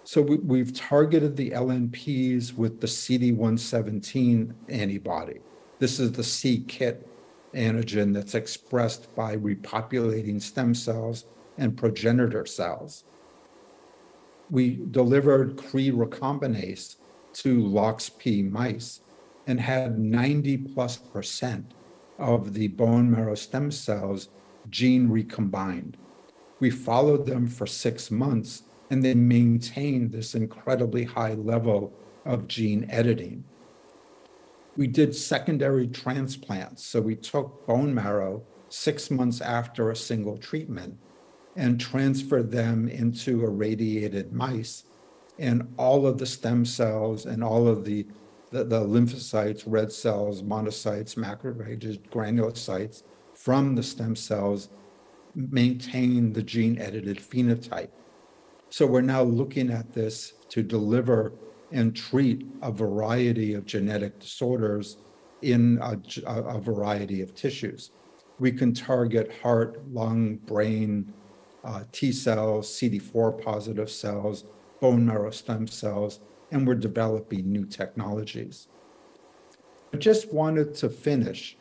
So we've targeted the LNPs with the CD117 antibody. This is the c-KIT antigen that's expressed by repopulating stem cells and progenitor cells. We delivered Cre recombinase to LOXP mice and had 90+% of the bone marrow stem cells gene recombined. We followed them for 6 months and they maintained this incredibly high level of gene editing. We did secondary transplants. So we took bone marrow 6 months after a single treatment and transferred them into irradiated mice. And all of the stem cells and all of the lymphocytes, red cells, monocytes, macrophages, granulocytes from the stem cells maintain the gene-edited phenotype. So we're now looking at this to deliver and treat a variety of genetic disorders in a variety of tissues. We can target heart, lung, brain, T cells, CD4 positive cells, bone marrow stem cells, and we're developing new technologies. I just wanted to finish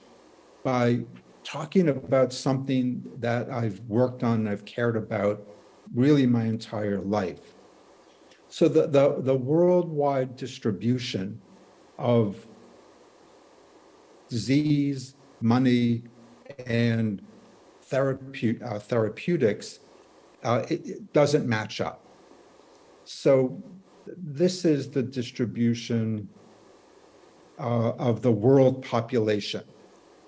by talking about something that I've worked on and I've cared about really my entire life. So the worldwide distribution of disease, money, and therapeutics, it doesn't match up. So this is the distribution of the world population.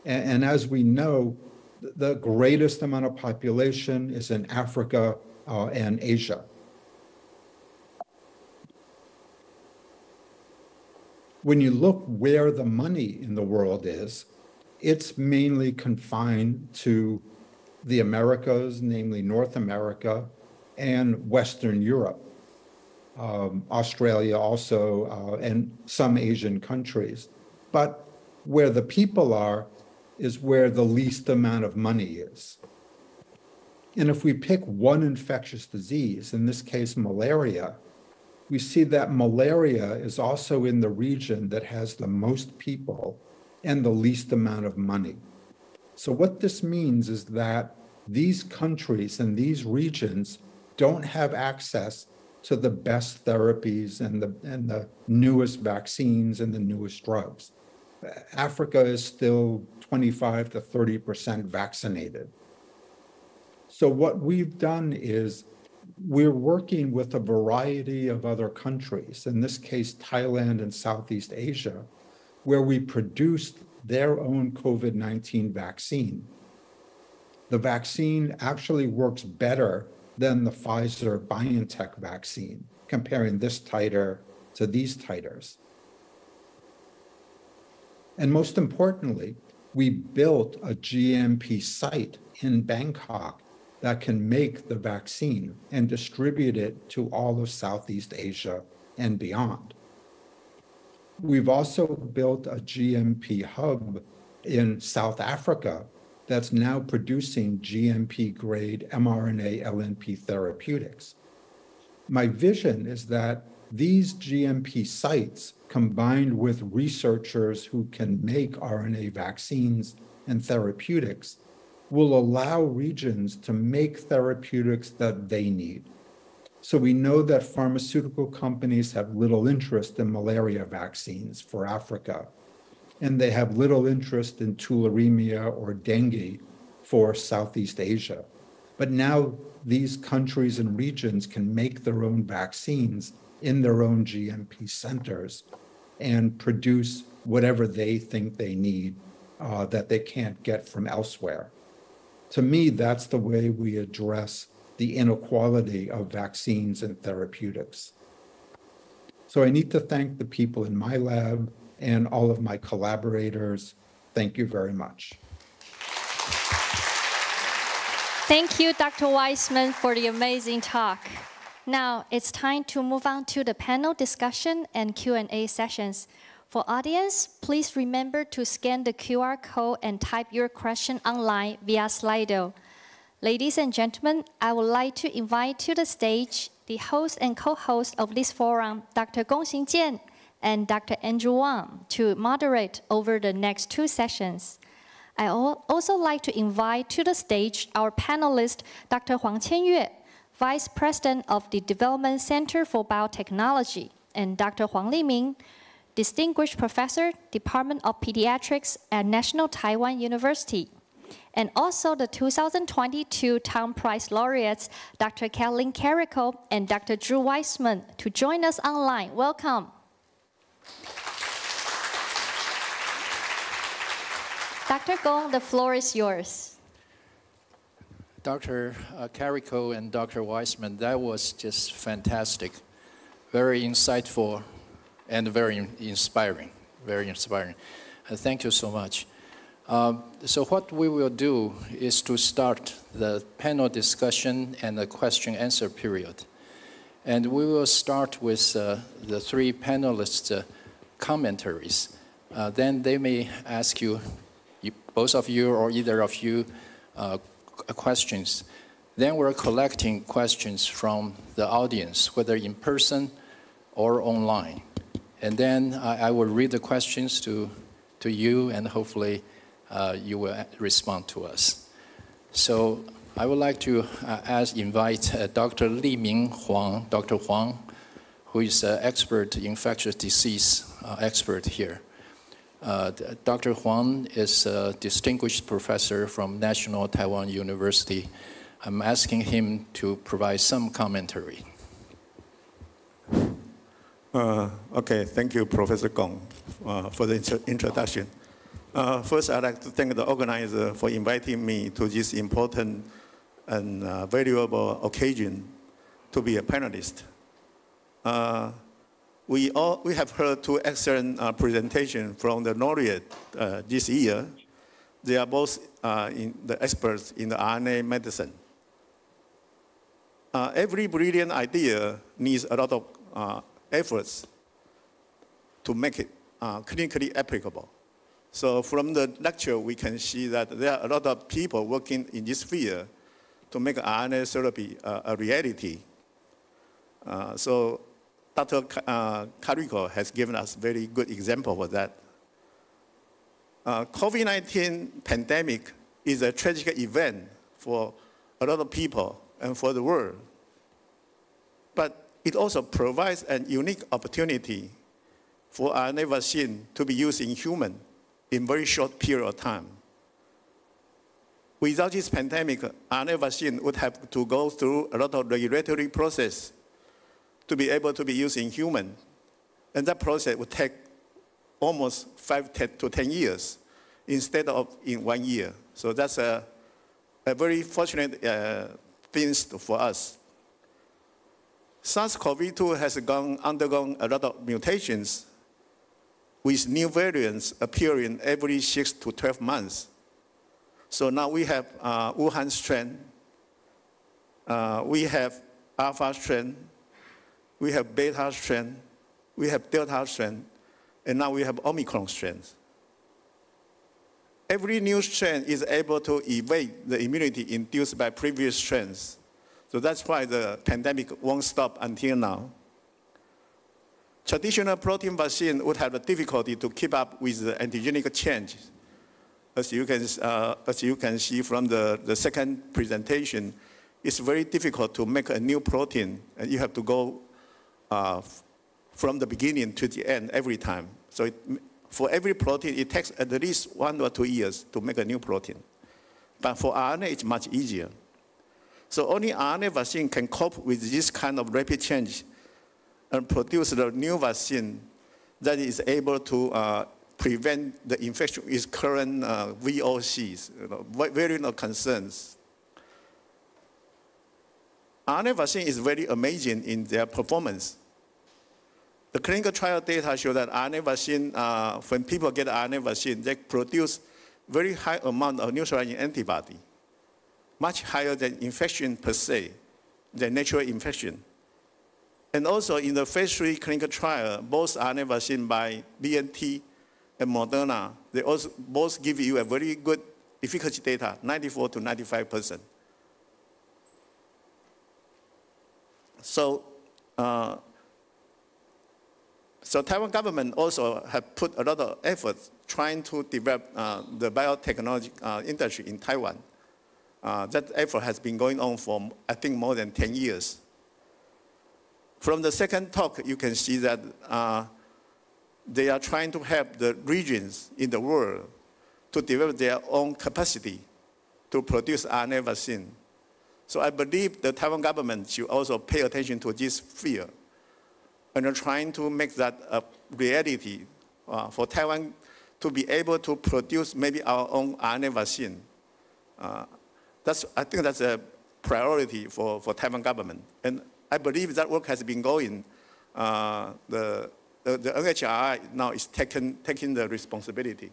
And as we know, the greatest amount of population is in Africa and Asia. When you look where the money in the world is, it's mainly confined to the Americas, namely North America and Western Europe, Australia also, and some Asian countries. But where the people are is where the least amount of money is. And if we pick one infectious disease, in this case malaria, we see that malaria is also in the region that has the most people and the least amount of money. So what this means is that these countries and these regions don't have access to the best therapies and the newest vaccines and the newest drugs. Africa is still 25 to 30% vaccinated. So what we've done is we're working with a variety of other countries, in this case, Thailand and Southeast Asia, where we produced their own COVID-19 vaccine. The vaccine actually works better than the Pfizer-BioNTech vaccine, comparing this titer to these titers. And most importantly, we built a GMP site in Bangkok that can make the vaccine and distribute it to all of Southeast Asia and beyond. We've also built a GMP hub in South Africa that's now producing GMP-grade mRNA LNP therapeutics. My vision is that these GMP sites, combined with researchers who can make RNA vaccines and therapeutics, will allow regions to make therapeutics that they need. So we know that pharmaceutical companies have little interest in malaria vaccines for Africa, and they have little interest in tularemia or dengue for Southeast Asia. But now these countries and regions can make their own vaccines in their own GMP centers and produce whatever they think they need that they can't get from elsewhere. To me, that's the way we address the inequality of vaccines and therapeutics. So I need to thank the people in my lab and all of my collaborators. Thank you very much. Thank you, Dr. Weissman, for the amazing talk. Now it's time to move on to the panel discussion and Q&A sessions. For audience, please remember to scan the QR code and type your question online via Slido. Ladies and gentlemen, I would like to invite to the stage the host and co-host of this forum, Dr. Gongxing Jian and Dr. Andrew Wang, to moderate over the next two sessions. I also like to invite to the stage our panelist, Dr. Huang Qianyue, Vice President of the Development Center for Biotechnology, and Dr. Huang Liming, Distinguished Professor, Department of Pediatrics at National Taiwan University, and also the 2022 Tom Prize laureates, Dr. Kathleen Carrico and Dr. Drew Weissman, to join us online. Welcome. Dr. Gong, the floor is yours. Dr. Carrico and Dr. Weissman, that was just fantastic, very insightful, and very inspiring, very inspiring. Thank you so much. So what we will do is to start the panel discussion and the question-answer period. And we will start with the three panelists' commentaries. Then they may ask you, both of you or either of you, questions. Then we're collecting questions from the audience, whether in person or online. And then I will read the questions to you, and hopefully you will respond to us. So I would like to invite Dr. Liming Huang, Dr. Huang, who is an expert, infectious disease expert here. Dr. Huang is a distinguished professor from National Taiwan University. I'm asking him to provide some commentary. Okay, thank you, Professor Gong, for the introduction. First, I'd like to thank the organizer for inviting me to this important and valuable occasion to be a panelist. We have heard two excellent presentations from the laureate this year. They are both the experts in the RNA medicine. Every brilliant idea needs a lot of efforts to make it clinically applicable. So from the lecture, we can see that there are a lot of people working in this field to make RNA therapy a reality. So Dr. Carico has given us very good example of that. COVID-19 pandemic is a tragic event for a lot of people and for the world. But it also provides a unique opportunity for RNA vaccine to be used in human in very short period of time. Without this pandemic, RNA vaccine would have to go through a lot of regulatory process to be able to be used in human. And that process would take almost 5 to 10 years instead of in 1 year. So that's a very fortunate thing for us. SARS-CoV-2 has undergone a lot of mutations with new variants appearing every 6 to 12 months. So now we have Wuhan strain, we have Alpha strain, we have Beta strain, we have Delta strain, and now we have Omicron strains. Every new strain is able to evade the immunity induced by previous strains. So that's why the pandemic won't stop until now. Traditional protein vaccine would have the difficulty to keep up with the antigenic change. As you can see from the second presentation, it's very difficult to make a new protein, and you have to go from the beginning to the end every time. So for every protein, it takes at least 1 or 2 years to make a new protein. But for RNA, it's much easier. So only RNA vaccine can cope with this kind of rapid change and produce the new vaccine that is able to prevent the infection with current VOCs, very no concerns. RNA vaccine is very amazing in their performance. The clinical trial data show that RNA vaccine, when people get RNA vaccine, they produce very high amount of neutralizing antibody, much higher than infection per se, than natural infection. And also in the phase 3 clinical trial, both RNA vaccine by BNT and Moderna, they also both give you a very good efficacy data, 94 to 95%. So, so Taiwan government also have put a lot of efforts trying to develop the biotechnology industry in Taiwan. That effort has been going on for, I think, more than 10 years. From the second talk, you can see that they are trying to help the regions in the world to develop their own capacity to produce RNA vaccine. So I believe the Taiwan government should also pay attention to this field and are trying to make that a reality for Taiwan to be able to produce maybe our own RNA vaccine. I think that's a priority for Taiwan government. And I believe that work has been going. The NHRI now is taking the responsibility.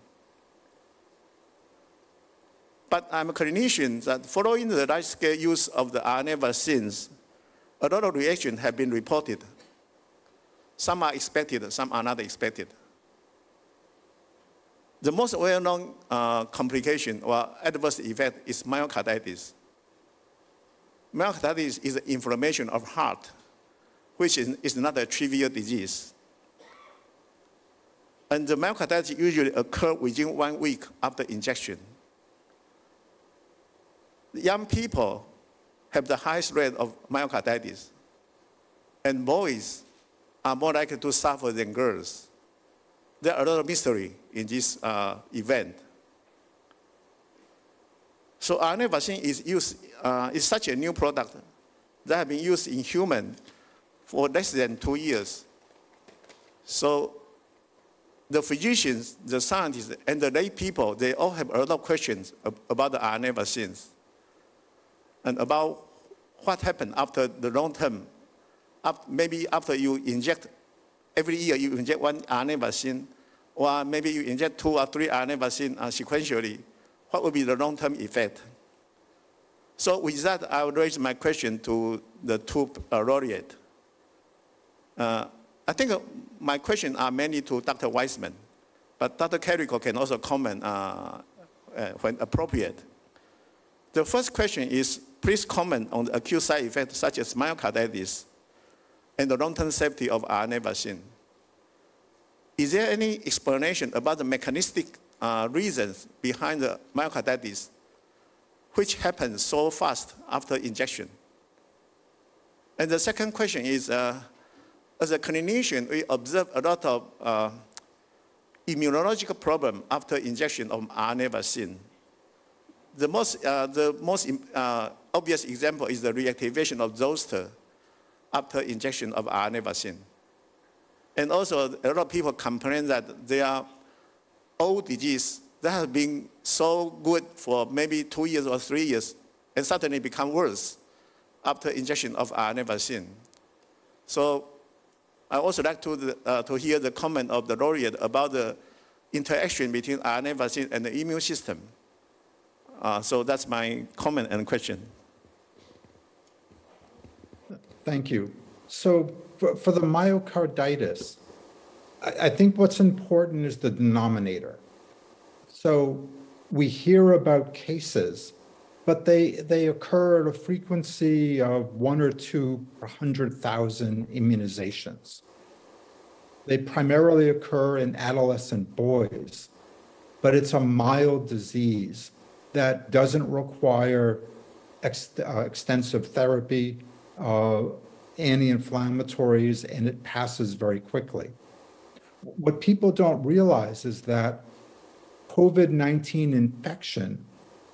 But I'm a clinician that following the large-scale use of the RNA vaccines, a lot of reactions have been reported. Some are expected, some are not expected. The most well-known complication or adverse effect is myocarditis. Myocarditis is inflammation of heart, which is not a trivial disease. And the myocarditis usually occurs within 1 week after injection. Young people have the highest rate of myocarditis, and boys are more likely to suffer than girls. There are a lot of mystery in this event. So RNA vaccine is such a new product that has been used in humans for less than 2 years. So the physicians, the scientists, and the lay people, they all have a lot of questions about the RNA vaccines. and about what happened after the long term. Maybe after you inject, every year you inject one RNA vaccine, or maybe you inject 2 or 3 RNA vaccines sequentially, what will be the long-term effect? So with that, I will raise my question to the two laureates. I think my questions are mainly to Dr. Weissman, but Dr. Carrico can also comment when appropriate. The first question is, please comment on the acute side effects such as myocarditis and the long-term safety of RNA vaccine. Is there any explanation about the mechanistic reasons behind the myocarditis, which happens so fast after injection? And the second question is, as a clinician, we observe a lot of immunological problem after injection of RNA vaccine. The most obvious example is the reactivation of zoster after injection of RNA vaccine. And also, a lot of people complain that their old disease that has been so good for maybe 2 years or 3 years and suddenly become worse after injection of RNA vaccine. So I also like to hear the comment of the laureate about the interaction between RNA vaccine and the immune system. So that's my comment and question. Thank you. So for the myocarditis, I think what's important is the denominator. So we hear about cases, but they occur at a frequency of 1 or 2 per 100,000 immunizations. They primarily occur in adolescent boys, but it's a mild disease that doesn't require extensive therapy, anti-inflammatories, and it passes very quickly. What people don't realize is that COVID-19 infection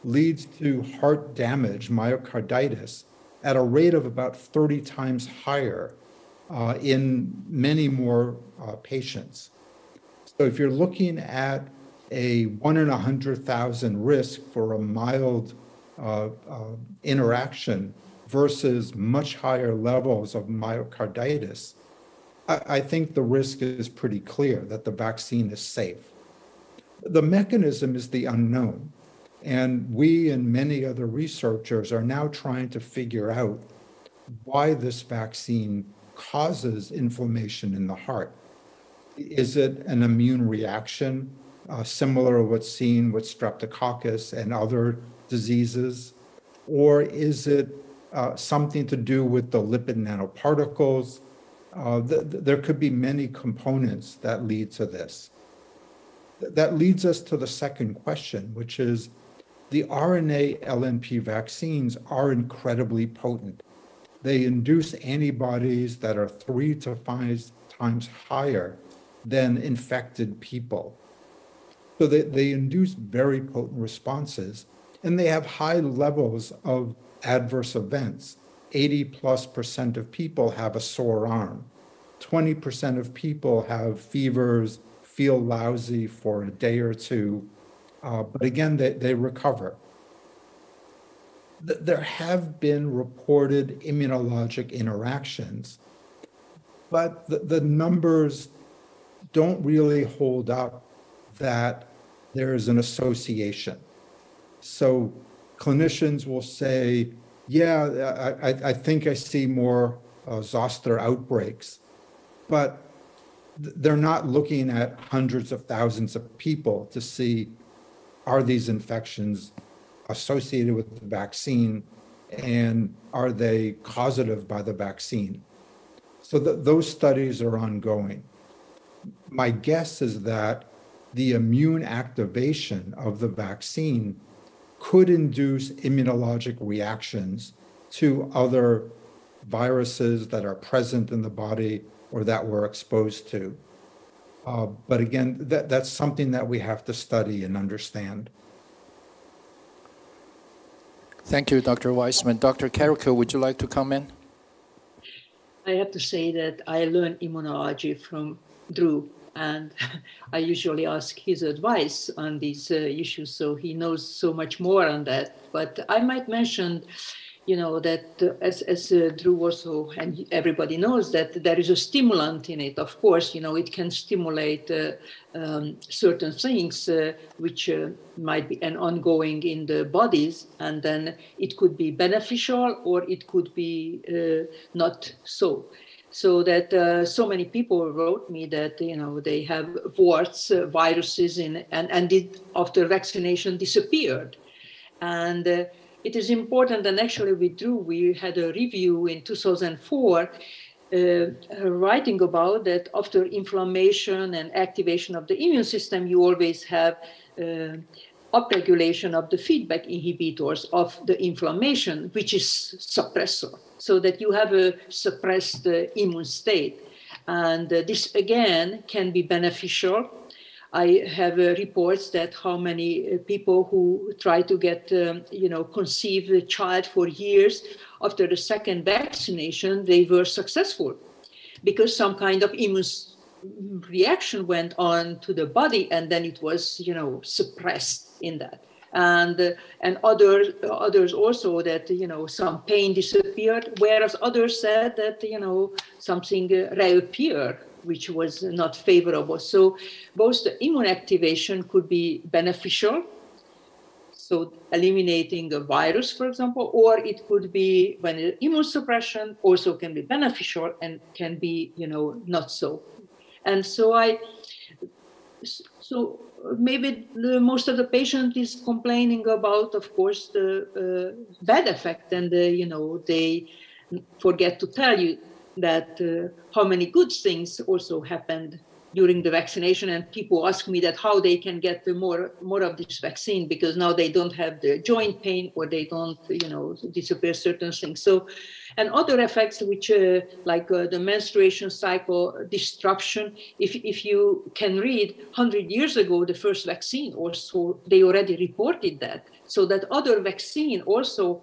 leads to heart damage, myocarditis, at a rate of about 30 times higher in many more patients. So if you're looking at a 1 in 100,000 risk for a mild interaction versus much higher levels of myocarditis, I think the risk is pretty clear that the vaccine is safe. The mechanism is the unknown, and we and many other researchers are now trying to figure out why this vaccine causes inflammation in the heart. Is it an immune reaction, similar to what's seen with streptococcus and other diseases? Or is it something to do with the lipid nanoparticles? There could be many components that lead to this. That leads us to the second question, which is the RNA LNP vaccines are incredibly potent. They induce antibodies that are 3 to 5 times higher than infected people. So they induce very potent responses, and they have high levels of adverse events. 80+% of people have a sore arm. 20% of people have fevers, feel lousy for a day or two, but again, they recover. There have been reported immunologic interactions, but the numbers don't really hold up that there is an association. So clinicians will say, yeah, I think I see more zoster outbreaks, but they're not looking at hundreds of thousands of people to see, are these infections associated with the vaccine, and are they causative by the vaccine? So those studies are ongoing. My guess is that the immune activation of the vaccine could induce immunologic reactions to other viruses that are present in the body or that we're exposed to. But again, that's something that we have to study and understand. Thank you, Dr. Weissman. Dr. Carrico, would you like to comment? I have to say that I learned immunology from Drew, and I usually ask his advice on these issues, so he knows so much more on that. But I might mention, that as Drew also, and everybody knows that there is a stimulant in it. Of course, it can stimulate certain things which might be ongoing in the bodies, and then it could be beneficial or it could be not so. So that so many people wrote me that, they have warts, viruses and it, after vaccination disappeared. And it is important, and actually we had a review in 2004 writing about that after inflammation and activation of the immune system, you always have upregulation of the feedback inhibitors of the inflammation, which is suppressor, so that you have a suppressed immune state. And this again can be beneficial. I have reports that how many people who try to get, conceive a child for years after the second vaccination, they were successful because some kind of immune reaction went on to the body, and then it was, suppressed in that. And others also that, some pain disappeared, whereas others said that, something reappeared, which was not favorable. So both the immune activation could be beneficial, so eliminating a virus, for example, or it could be when immune suppression also can be beneficial and can be, not so. And so maybe most of the patient is complaining about, of course, the bad effect, and they forget to tell you that how many good things also happened during the vaccination. And people ask me that how they can get more of this vaccine, because now they don't have the joint pain, or they don't, disappear certain things. So, and other effects which like the menstruation cycle disruption, if you can read 100 years ago, the first vaccine also, they already reported that. So that other vaccine also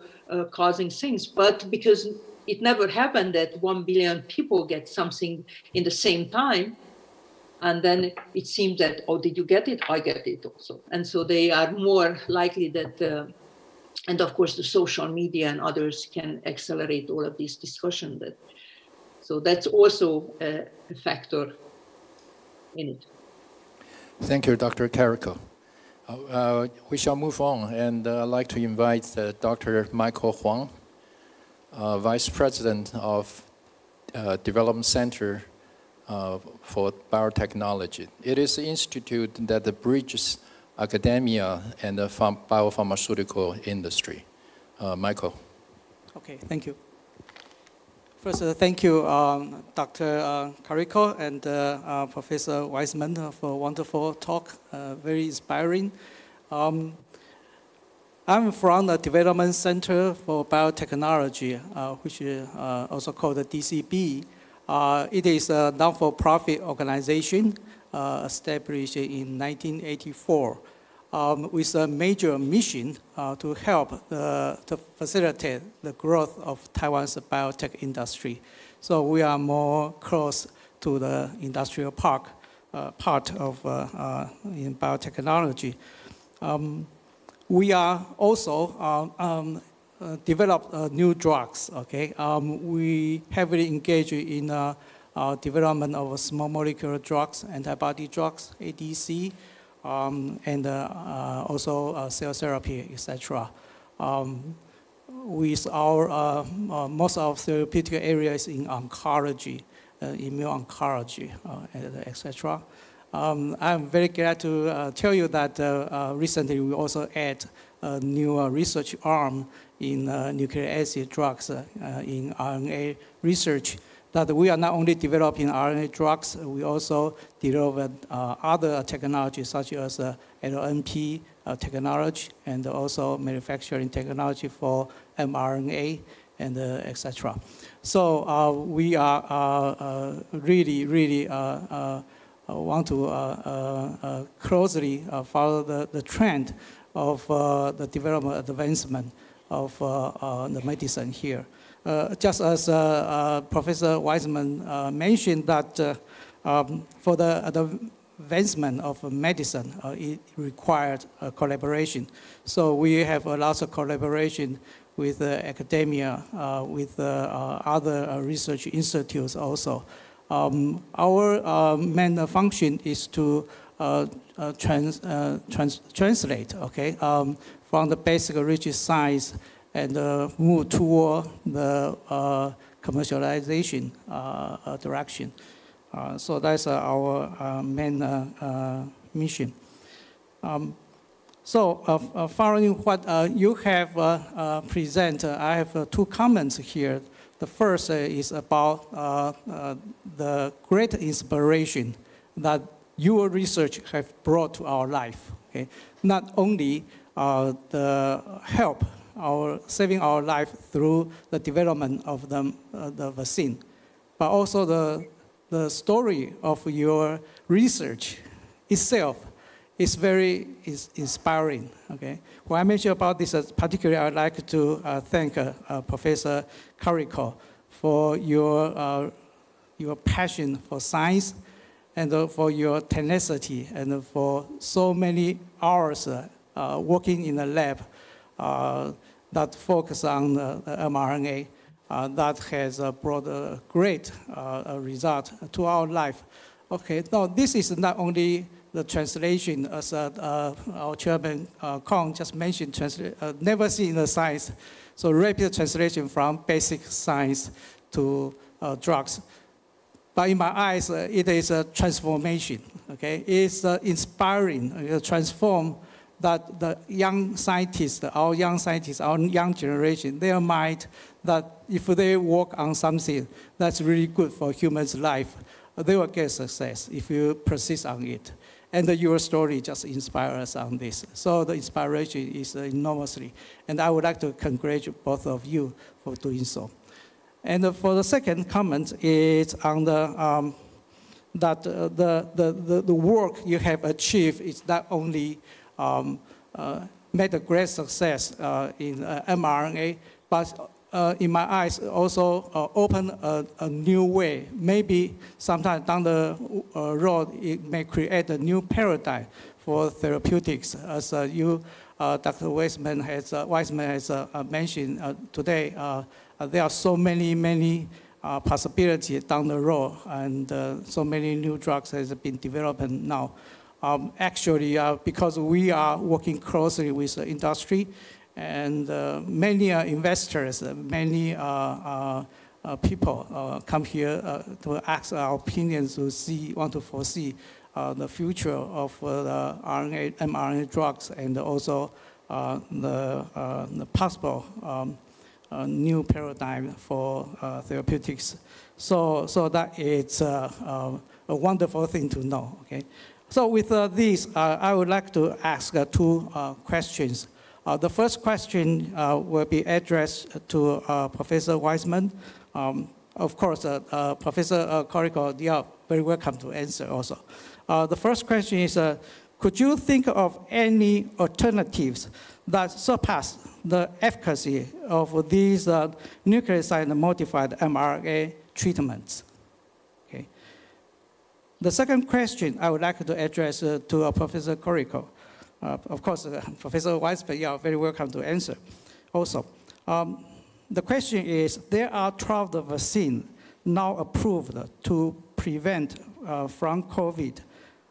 causing things, but because it never happened that 1 billion people get something in the same time. And then it seems that, oh, did you get it? I get it also. And so they are more likely that, and of course the social media and others can accelerate all of this discussion. So that's also a factor in it. Thank you, Dr. Carrico. We shall move on, and I'd like to invite Dr. Michael Huang, Vice President of Development Center for Biotechnology. It is an institute that bridges academia and the biopharmaceutical industry. Michael. Okay, thank you. First, thank you, Dr. Carrico and Professor Weissman for a wonderful talk, very inspiring. I'm from the Development Center for Biotechnology, which is also called the DCB. It is a non-for-profit organization established in 1984 with a major mission to help to facilitate the growth of Taiwan's biotech industry. So we are more close to the industrial park part of in biotechnology. We are also develop new drugs, okay? We heavily engage in development of small molecular drugs, antibody drugs, ADC, and also cell therapy, etc. With our, most of therapeutic areas in oncology, immune oncology, etc. I'm very glad to tell you that recently we also add a new research arm in nucleic acid drugs in RNA research, that we are not only developing RNA drugs, we also develop other technologies such as LNP technology and also manufacturing technology for mRNA and etc. So we are really want to closely follow the trend of the development advancement of the medicine here. Just as Professor Weissman mentioned that for the advancement of medicine, it required collaboration. So we have lots of collaboration with academia, with other research institutes also. Our main function is to translate, okay, from the basic research science and move toward the commercialization direction. So that's our main mission. Following what you have presented, I have two comments here. The first is about the great inspiration that your research have brought to our life. Okay? Not only the help saving our life through the development of the vaccine, but also the story of your research itself is very inspiring. Okay? When I mention about this, particularly, I'd like to thank Professor Carrico for your passion for science and for your tenacity and for so many hours working in a lab that focus on the mRNA that has brought a great result to our life. Okay, now this is not only the translation, as our chairman Kong just mentioned, never seen in the science. So rapid translation from basic science to drugs. But in my eyes, it is a transformation, okay? It's inspiring, transform that the young scientists, our young generation, their mind, that if they work on something that's really good for humans' life, they will get success if you persist on it. And your story just inspires us on this. So the inspiration is enormously. And I would like to congratulate both of you for doing so. And for the second comment is on the, that the work you have achieved is not only made a great success in mRNA, but in my eyes also open a new way. Maybe sometime down the road, it may create a new paradigm for therapeutics. As Dr. Weissman has mentioned today, there are so many possibilities down the road, and so many new drugs has been developed now. Actually, because we are working closely with the industry, and many investors, many people come here to ask our opinions to want to foresee the future of the mRNA drugs, and also the possible new paradigm for therapeutics. So that it's a wonderful thing to know. Okay. So with this, I would like to ask two questions. The first question will be addressed to Professor Weissman. Of course, Professor Carrico, you are very welcome to answer also. The first question is, could you think of any alternatives that surpass the efficacy of these nucleoside-modified mRNA treatments? Okay. The second question I would like to address to Professor Carrico. Of course, Professor Weissman, you are very welcome to answer also. The question is, there are 12 vaccines now approved to prevent from COVID.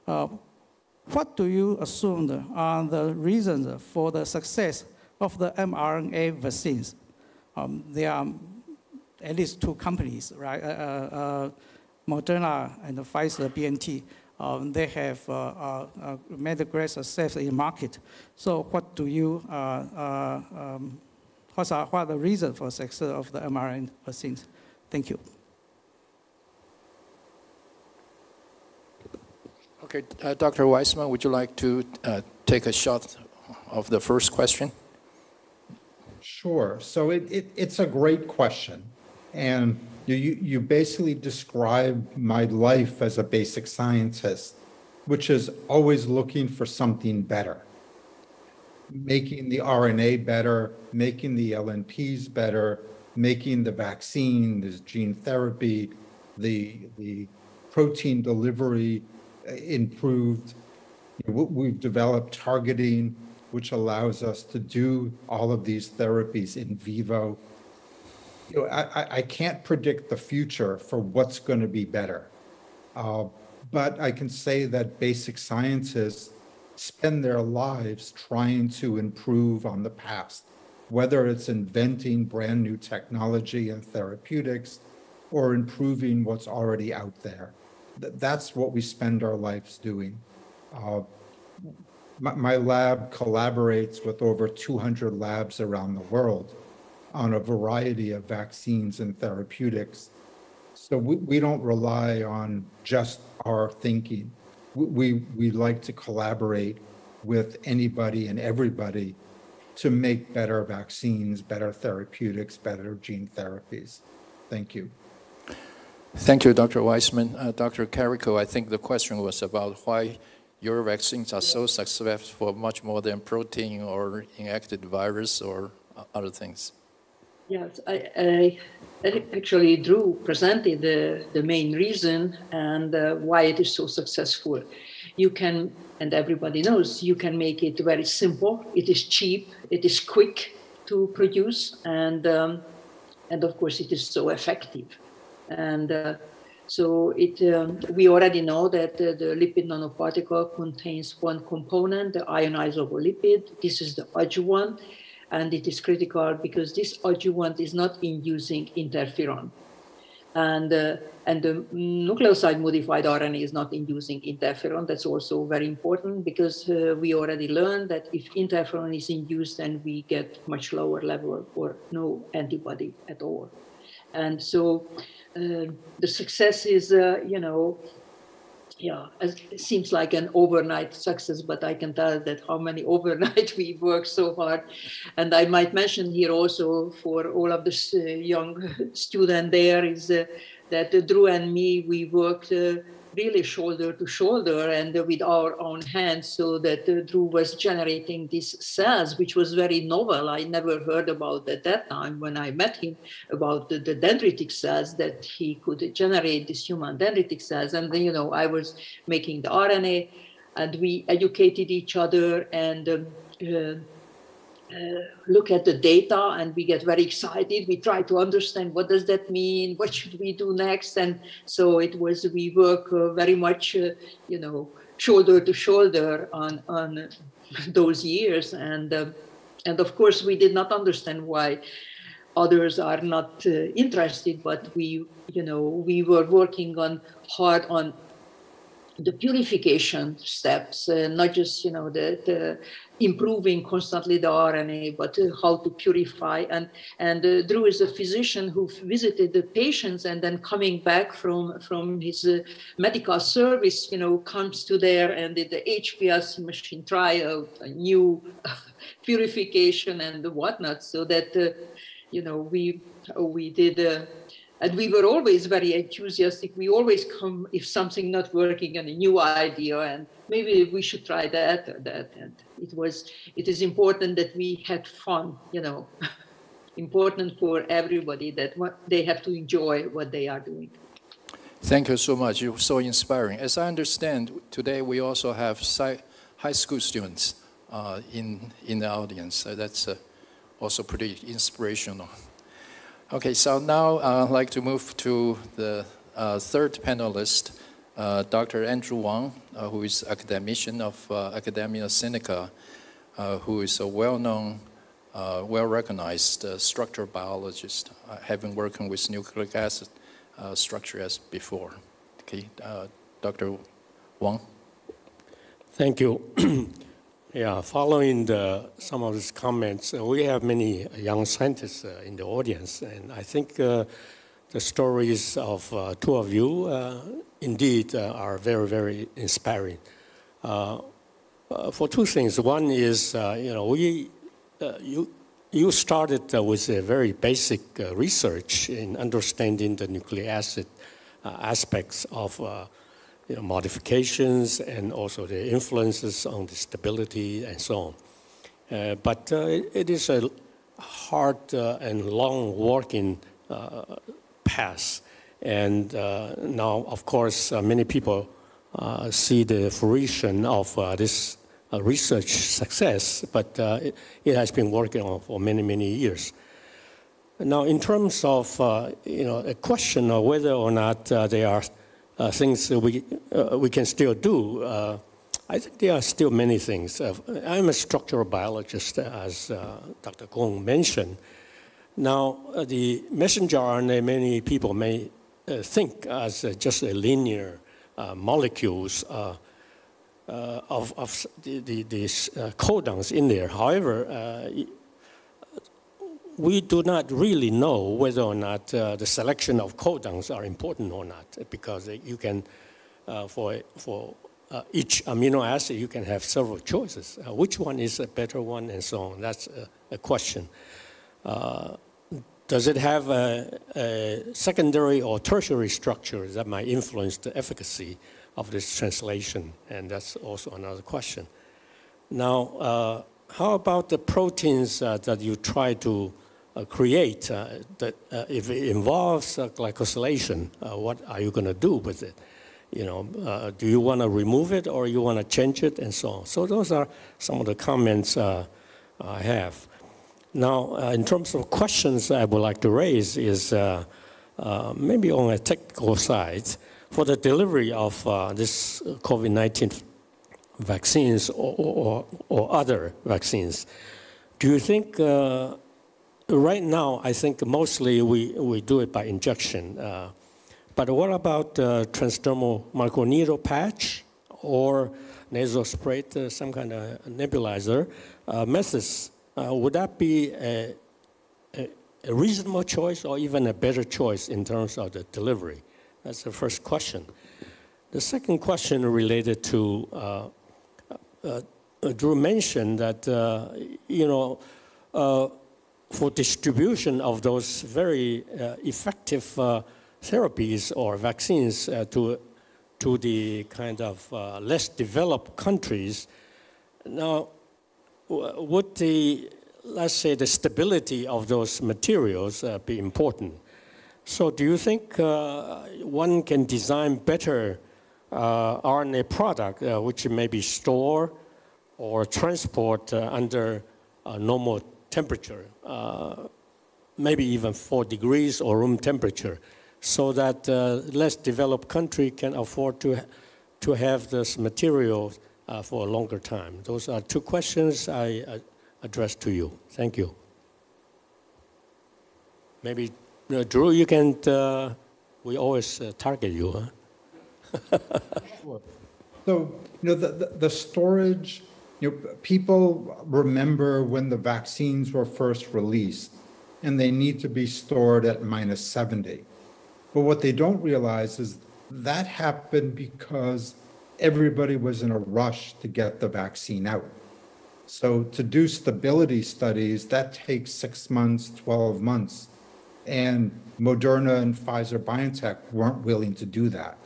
What do you assume are the reasons for the success of the mRNA vaccines? There are at least two companies, right? Moderna and Pfizer BNT. They have made a great success in the market. So what do you, what are the reasons for success of the mRNA vaccines? Thank you. Okay, Dr. Weissman, would you like to take a shot of the first question? Sure. So it's a great question. And you basically describe my life as a basic scientist, which is always looking for something better. Making the RNA better, making the LNPs better, making the vaccine, the gene therapy, the protein delivery improved. We've developed targeting. which allows us to do all of these therapies in vivo. You know, I can't predict the future for what's going to be better. But I can say that basic scientists spend their lives trying to improve on the past, whether it's inventing brand new technology and therapeutics or improving what's already out there. That's what we spend our lives doing. My lab collaborates with over 200 labs around the world on a variety of vaccines and therapeutics. So we don't rely on just our thinking. We like to collaborate with anybody and everybody to make better vaccines, better therapeutics, better gene therapies. Thank you. Thank you, Dr. Weissman. Dr. Carrico, I think the question was about why your vaccines are so successful, much more than protein or inactive virus or other things. Yes, I actually, Drew presented the main reason and why it is so successful. You can, and everybody knows, you can make it very simple. It is cheap, it is quick to produce, and of course it is so effective. And so we already know that the lipid nanoparticle contains one component, the ionizable lipid. This is the adjuvant. And it is critical because this adjuvant is not inducing interferon. And the nucleoside modified RNA is not inducing interferon. That's also very important because we already learned that if interferon is induced, then we get much lower level or no antibody at all. And so the success is, it seems like an overnight success, but I can tell that how many overnight we worked so hard. And I might mention here also for all of the young students there is that Drew and me, we worked really shoulder to shoulder and with our own hands, so that Drew was generating these cells, which was very novel. I never heard about at that time when I met him about the dendritic cells, that he could generate these human dendritic cells. And then, I was making the RNA, and we educated each other and look at the data, and we get very excited. We try to understand what does that mean, what should we do next, and so we work very much, shoulder to shoulder on those years, and of course we did not understand why others are not interested, but we were working hard on the purification steps, not just the improving constantly the RNA, but how to purify. And Drew is a physician who visited the patients, and then coming back from his medical service, comes to there and did the HPLC machine trial, a new purification and whatnot, so that we did. And we were always very enthusiastic. We always come if something not working and a new idea, and maybe we should try that or that. And it is important that we had fun, important for everybody that they have to enjoy what they are doing. Thank you so much. You're so inspiring. As I understand, today we also have high school students in the audience. So that's also pretty inspirational. Okay, so now I'd like to move to the third panelist, Dr. Andrew Wang, who is academician of Academia Sinica, who is a well-known, well-recognized structural biologist, having worked with nucleic acid structure as before. Okay, Dr. Wang. Thank you. Yeah, following some of these comments, we have many young scientists in the audience, and I think the stories of two of you indeed are very, very inspiring. For two things. One is, you started with a very basic research in understanding the nucleic acid aspects of modifications and also the influences on the stability and so on. But it is a hard and long working path. And now, of course, many people see the fruition of this research success, but it has been working on for many, many years. Now, in terms of a question of whether or not there are things that we can still do, I think there are still many things. I'm a structural biologist, as Dr. Kong mentioned. Now, the messenger RNA, many people may think as just a linear molecules of these codons in there. However, we do not really know whether or not the selection of codons are important or not, because you can, for each amino acid, you can have several choices. Which one is a better one, and so on? That's a question. Does it have a secondary or tertiary structure that might influence the efficacy of this translation? And that's also another question. Now, how about the proteins that you try to create? That if it involves glycosylation, what are you going to do with it? Do you want to remove it or you want to change it, and so on? So those are some of the comments I have. Now, in terms of questions I would like to raise is maybe on a technical side, for the delivery of this COVID-19 vaccines or other vaccines, do you think, right now, I think mostly we do it by injection, but what about transdermal microneedle patch or nasal spray, some kind of nebulizer methods? Would that be a reasonable choice or even a better choice in terms of the delivery? That's the first question. The second question related to, Drew mentioned that, for distribution of those very effective therapies or vaccines to the kind of less developed countries. Now, would let's say, the stability of those materials be important? So do you think one can design better RNA product which may be stored or transport under normal temperature, maybe even 4 degrees or room temperature, so that less developed country can afford to have this material for a longer time? Those are two questions I address to you. Thank you. Maybe, Drew, you can, we always target you, huh? Sure. So, the storage, people remember when the vaccines were first released, and they need to be stored at -70. But what they don't realize is that happened because everybody was in a rush to get the vaccine out. So to do stability studies, that takes 6 months, 12 months. And Moderna and Pfizer-BioNTech weren't willing to do that.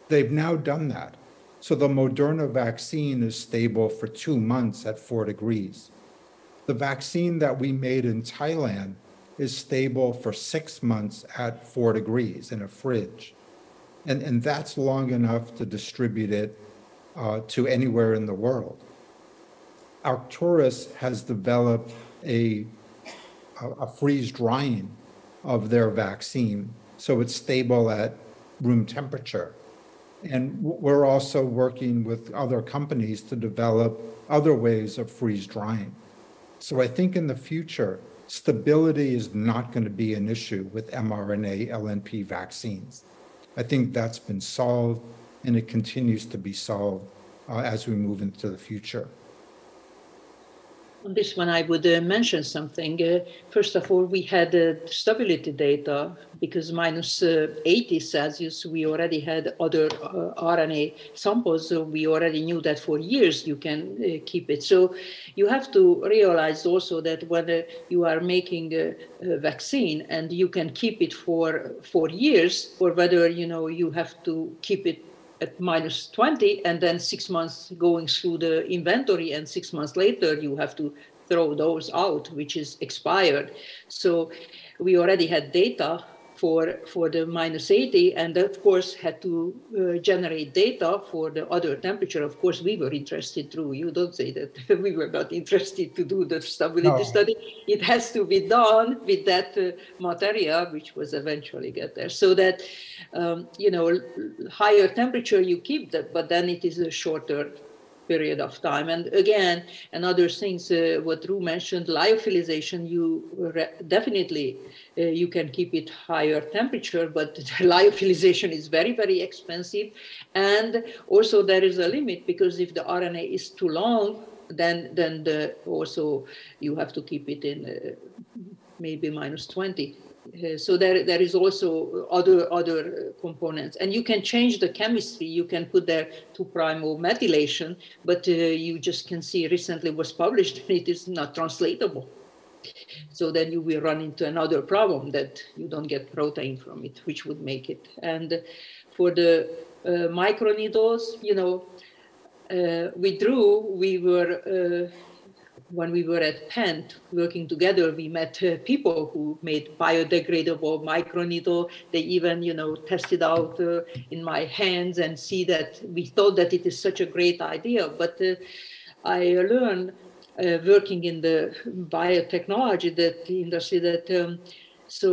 They've now done that. So the Moderna vaccine is stable for 2 months at 4 degrees. The vaccine that we made in Thailand is stable for 6 months at 4 degrees in a fridge. And that's long enough to distribute it to anywhere in the world. Arcturus has developed a freeze drying of their vaccine, so it's stable at room temperature. And we're also working with other companies to develop other ways of freeze drying. So I think in the future, stability is not going to be an issue with mRNA LNP vaccines. I think that's been solved, and it continues to be solved as we move into the future. On this one, I would mention something. First of all, we had stability data because -80 Celsius, we already had other RNA samples, so we already knew that for years you can keep it. So you have to realize also that whether you are making a vaccine and you can keep it for years, or whether you have to keep it at -20 and then 6 months going through the inventory, and 6 months later you have to throw those out, which is expired. So we already had data for the -80, and of course had to generate data for the other temperature. Of course, we were interested too. You don't say that we were not interested to do the stability study. It has to be done with that material, which was eventually get there. So that, you know, higher temperature you keep that, but then it is a shorter period of time. And again, another things, what Ru mentioned, lyophilization, you definitely, you can keep it higher temperature, but lyophilization is very, very expensive. And also there is a limit, because if the RNA is too long, then also you have to keep it in maybe -20. So there is also other components, and you can change the chemistry. You can put there 2' methylation, but you just can see recently was published, it is not translatable. So then you will run into another problem that you don't get protein from it, which would make it. And for the microneedles, you know, with Drew, we were. When we were at Penn working together, we met people who made biodegradable microneedle. They even, you know, tested out in my hands and see that we thought that it is such a great idea. But I learned working in the biotechnology that the industry that so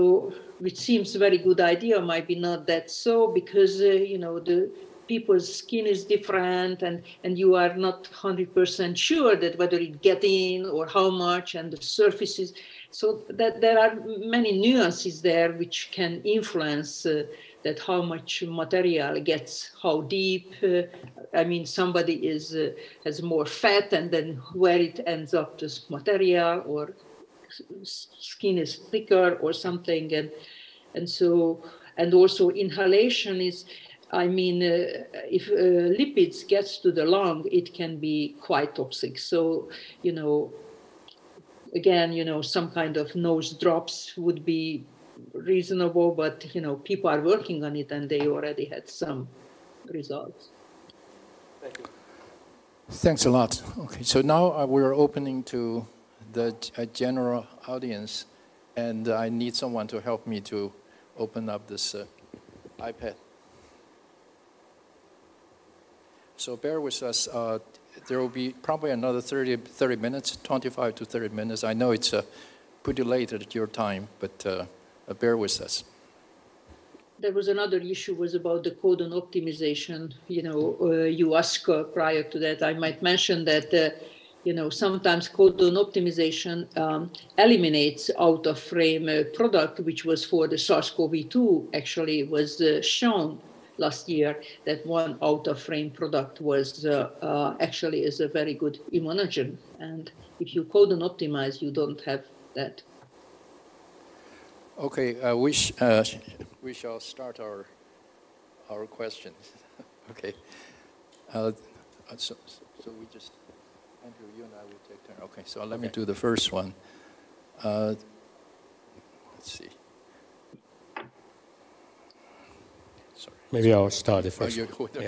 which seems a very good idea might be not that so, because you know, the people's skin is different, and you are not 100% sure that whether it get in or how much, and the surfaces. So that there are many nuances there which can influence that how much material gets how deep. I mean, somebody is has more fat, and then where it ends up this material, or skin is thicker or something, and so, and also inhalation is. I mean, if lipids gets to the lung, it can be quite toxic. So, you know, again, you know, some kind of nose drops would be reasonable, but, you know, people are working on it, and they already had some results. Thank you. Thanks a lot. Okay, so now we're opening to the general audience, and I need someone to help me to open up this iPad. So bear with us. There will be probably another 30 minutes, 25 to 30 minutes. I know it's pretty late at your time, but bear with us. There was another issue was about the codon optimization. You know, you asked prior to that. I might mention that, you know, sometimes codon optimization eliminates out-of-frame product, which was for the SARS-CoV-2 actually was shown last year that one out-of-frame product was actually is a very good immunogen. And if you codon optimize, you don't have that. Okay, we shall start our questions. Okay. So we just, Andrew, you and I will take turn. Okay, so let me do the first one. Let's see. Maybe I'll start the first.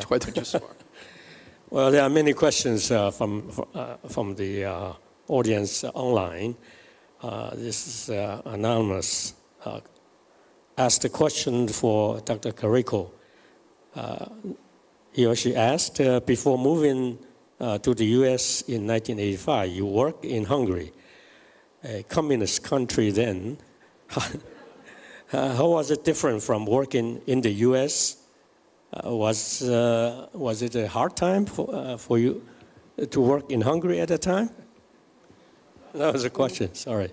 Why don't you start? Well, there are many questions from the audience online. This is anonymous. Asked a question for Dr. Carrico. He or she asked, before moving to the US in 1985, you worked in Hungary, a communist country then. How was it different from working in the US? Was it a hard time for you to work in Hungary at the time? That was a question, sorry.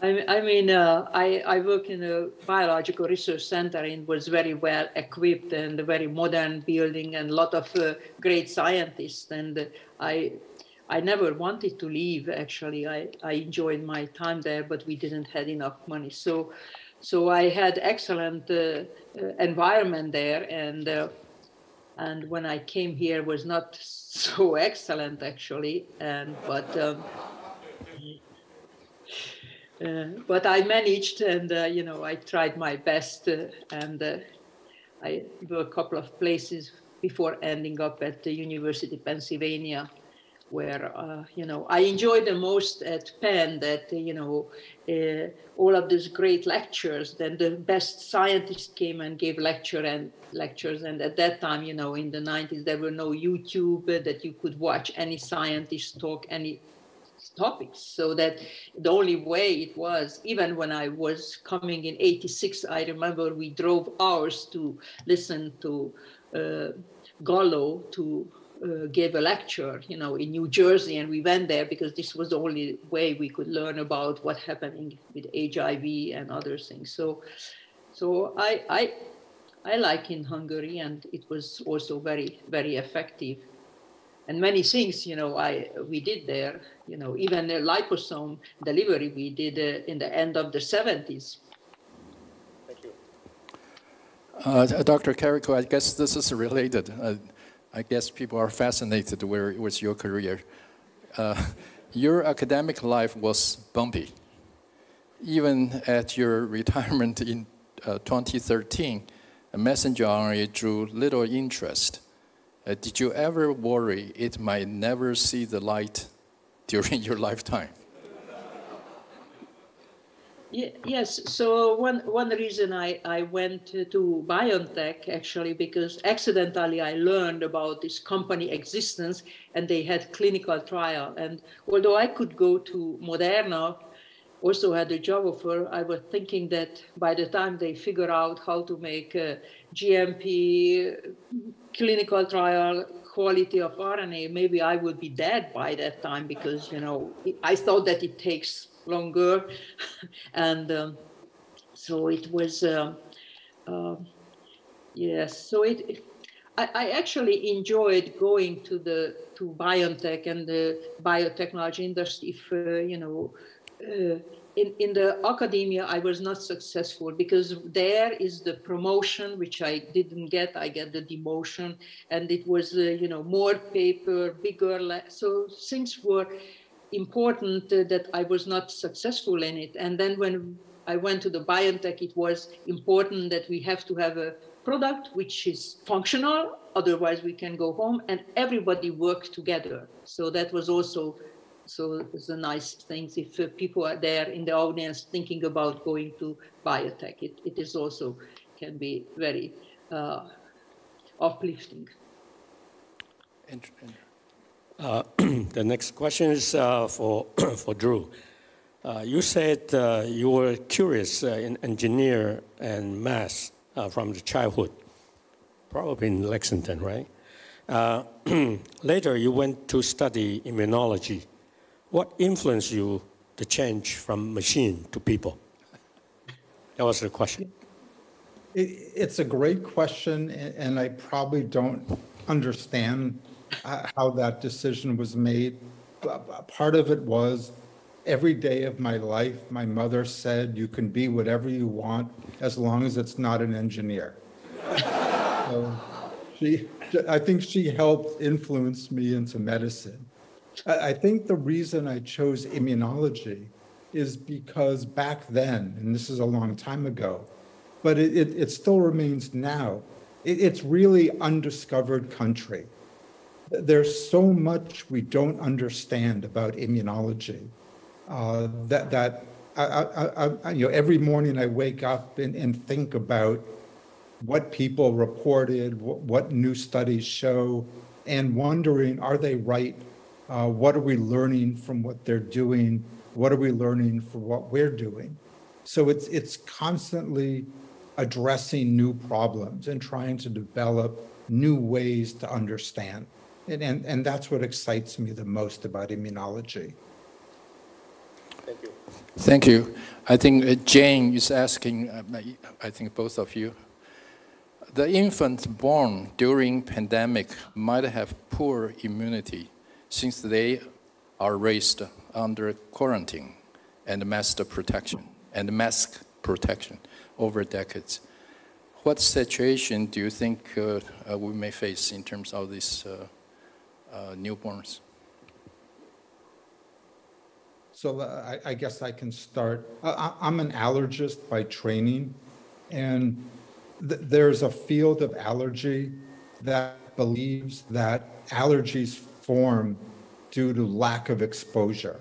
I mean, I work in a biological research center and was very well equipped and a very modern building and a lot of great scientists. And I never wanted to leave, actually. I enjoyed my time there, but we didn't have enough money. So I had excellent environment there, and when I came here was not so excellent, actually. But I managed, and you know, I tried my best, and I worked a couple of places before ending up at the University of Pennsylvania, where, I enjoyed the most at Penn that, all of these great lectures, then the best scientists came and gave lectures. And at that time, in the 90s, there were no YouTube that you could watch any scientist talk any topics. So that the only way it was, even when I was coming in 86, I remember we drove hours to listen to Gallo to gave a lecture, in New Jersey, and we went there because this was the only way we could learn about what's happening with HIV and other things. So I like in Hungary, and it was also very, very effective. And many things, we did there, even the liposome delivery we did in the end of the 70s. Thank you. Dr. Carrico, I guess this is related. I guess people are fascinated with your career. Your academic life was bumpy. Even at your retirement in 2013, messenger RNA drew little interest. Did you ever worry it might never see the light during your lifetime? Yes, so one reason I went to BioNTech, actually, because accidentally I learned about this company existence, and they had clinical trial. And although I could go to Moderna, also had a job offer, I was thinking that by the time they figure out how to make a GMP clinical trial quality of RNA, maybe I would be dead by that time, because, I thought that it takes longer. And so it was, yes, so I actually enjoyed going to BioNTech and the biotechnology industry. If, in the academia, I was not successful because there is the promotion, which I didn't get. I get the demotion, and it was, more paper, bigger. So things were important that I was not successful in it. And then when I went to the BioNTech, it was important that we have to have a product which is functional, otherwise we can go home, and everybody worked together. So that was also, so it's a nice thing if people are there in the audience thinking about going to biotech. It is also can be very uplifting. The next question is for Drew. You said you were curious in engineer and math from the childhood, probably in Lexington, right? Later, you went to study immunology. What influenced you to change from machine to people? That was the question. It's a great question, and I probably don't understand how that decision was made. Part of it was every day of my life, my mother said, you can be whatever you want as long as it's not an engineer. So I think she helped influence me into medicine. I think the reason I chose immunology is because back then, and this is a long time ago, but it still remains now, it's really undiscovered country. There's so much we don't understand about immunology every morning I wake up and think about what people reported, what new studies show, and wondering, are they right? What are we learning from what they're doing? What are we learning from what we're doing? So it's constantly addressing new problems and trying to develop new ways to understand. And that's what excites me the most about immunology. Thank you. Thank you. I think Jane is asking, I think both of you, the infant born during pandemic might have poor immunity since they are raised under quarantine and mask protection over decades. What situation do you think we may face in terms of these newborns? So I guess I can start. I'm an allergist by training, and there's a field of allergy that believes that allergies form due to lack of exposure.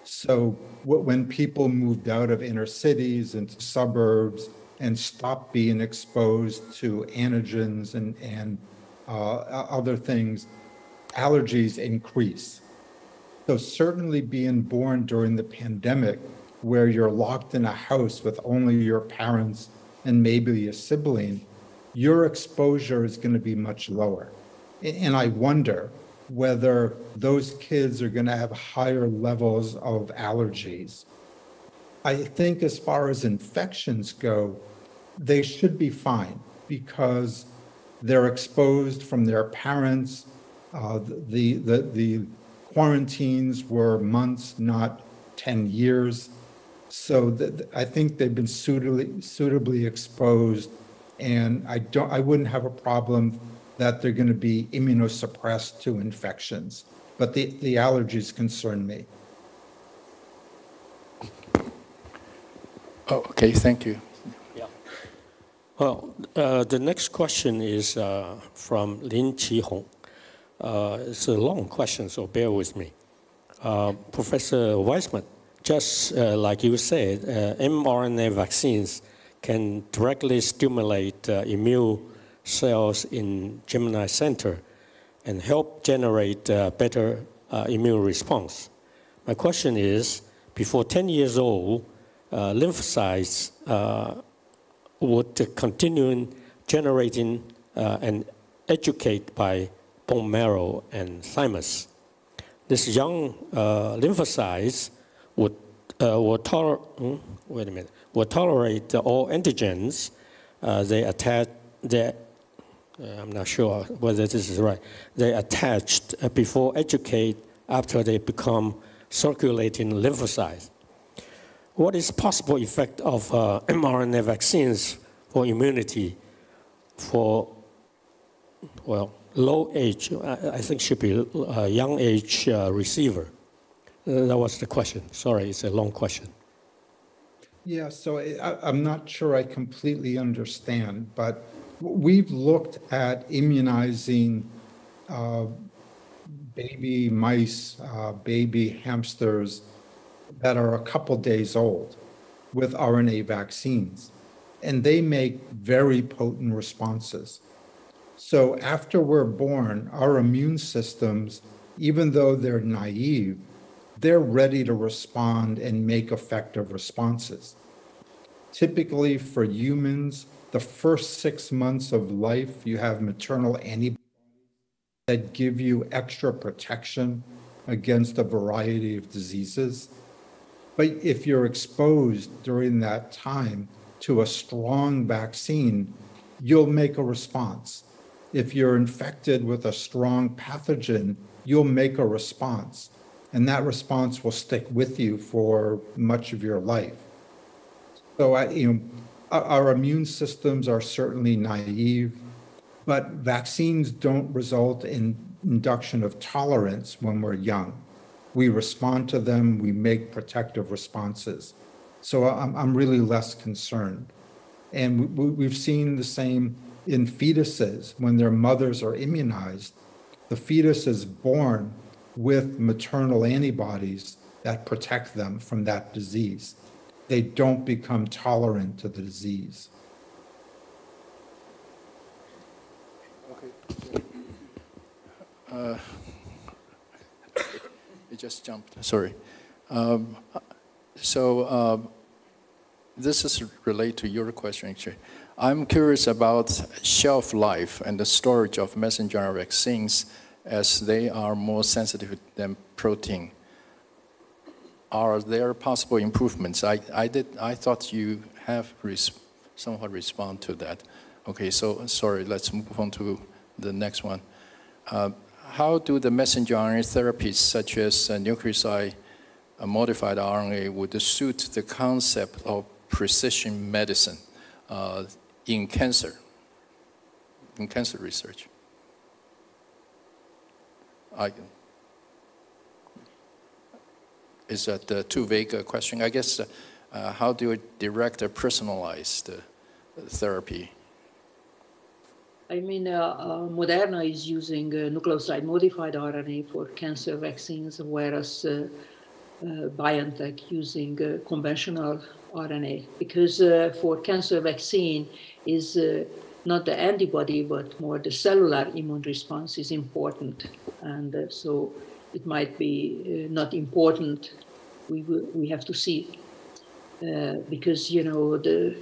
So when people moved out of inner cities into suburbs and stopped being exposed to antigens and other things, allergies increase. So certainly being born during the pandemic, where you're locked in a house with only your parents and maybe a sibling, your exposure is going to be much lower. And I wonder whether those kids are going to have higher levels of allergies. I think as far as infections go, they should be fine because they're exposed from their parents. The quarantines were months, not 10 years. So I think they've been suitably exposed, and I wouldn't have a problem that they're going to be immunosuppressed to infections. But the allergies concern me. Oh, okay, thank you. Yeah. Well, the next question is from Lin Qihong. It's a long question, so bear with me. Professor Weissman, just like you said, mRNA vaccines can directly stimulate immune cells in Gemini Center and help generate better immune response. My question is, before 10 years old, lymphocytes would continue generating and educate by bone marrow and thymus. This young lymphocytes would tolerate all antigens. I'm not sure whether this is right. They attached before educate after they become circulating lymphocytes. What is possible effect of mRNA vaccines for immunity for, well, low age, I think should be a young age receiver? That was the question. Sorry, it's a long question. Yeah, so I'm not sure I completely understand, but we've looked at immunizing baby mice, baby hamsters that are a couple days old with RNA vaccines, and they make very potent responses. So after we're born, our immune systems, even though they're naive, they're ready to respond and make effective responses. Typically for humans, the first 6 months of life, you have maternal antibodies that give you extra protection against a variety of diseases. But if you're exposed during that time to a strong vaccine, you'll make a response. If you're infected with a strong pathogen, you'll make a response. And that response will stick with you for much of your life. So our immune systems are certainly naive, but vaccines don't result in induction of tolerance when we're young. We respond to them, we make protective responses. So I'm really less concerned. And we've seen the same in fetuses. When their mothers are immunized, the fetus is born with maternal antibodies that protect them from that disease. They don't become tolerant to the disease. Okay. It just jumped, sorry. This is related to your question, actually. I'm curious about shelf life and the storage of messenger RNA vaccines as they are more sensitive than protein. Are there possible improvements? I thought you have somewhat respond to that. Okay, so sorry, let's move on to the next one. How do the messenger RNA therapies such as nucleoside modified RNA would suit the concept of precision medicine in cancer research? Is that too vague a question? I guess, how do you direct a personalized therapy? I mean, Moderna is using nucleoside-modified RNA for cancer vaccines, whereas BioNTech using conventional RNA. Because for cancer vaccine is not the antibody, but more the cellular immune response is important. And so it might be not important. We have to see. Because, you know, the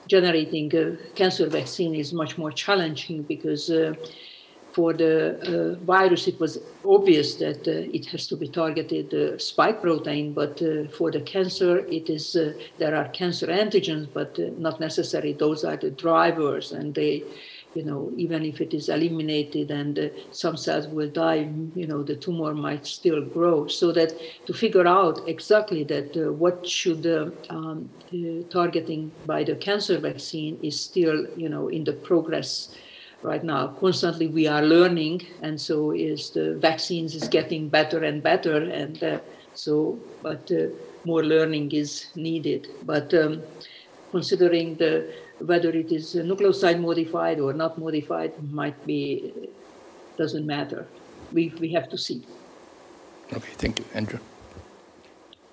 generating a cancer vaccine is much more challenging because for the virus, it was obvious that it has to be targeted spike protein, but for the cancer, it is, there are cancer antigens, but not necessarily those are the drivers, and they, you know, even if it is eliminated and some cells will die, you know, the tumor might still grow. So that to figure out exactly that what should targeting by the cancer vaccine is still, you know, in the progress right now. Constantly we are learning, and so is the vaccines is getting better and better, and but more learning is needed. But considering whether it is nucleoside modified or not modified might be, doesn't matter. We have to see. Okay, thank you. Andrew.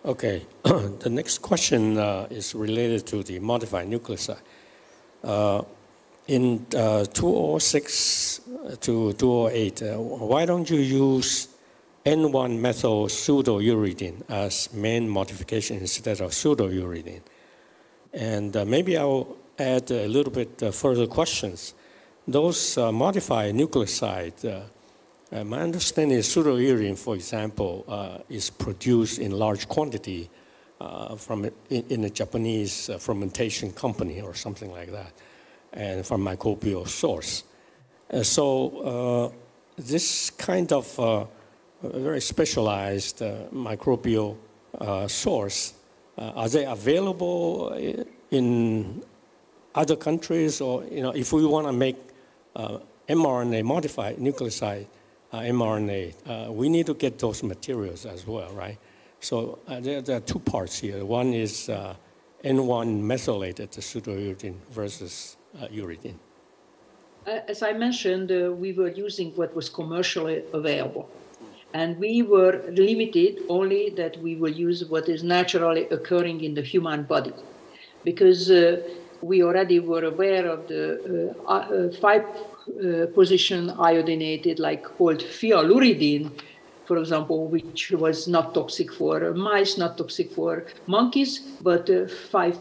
Okay, the next question is related to the modified nucleoside. In 206 to 208, why don't you use N1-methyl pseudouridine as main modification instead of pseudouridine? And maybe I'll add a little bit further questions. Those modified nucleosides, my understanding is pseudouridine, for example, is produced in large quantity in a Japanese fermentation company or something like that, and from microbial source. So this kind of very specialized microbial source, are they available in other countries? Or, you know, if we want to make mRNA modified nucleoside mRNA, we need to get those materials as well, right? So there are two parts here. One is N1 methylated pseudouridine versus uridine. As I mentioned, we were using what was commercially available. And we were limited only that we will use what is naturally occurring in the human body. Because we already were aware of the 5-position iodinated, like called phyluridine, for example, which was not toxic for mice, not toxic for monkeys, but 5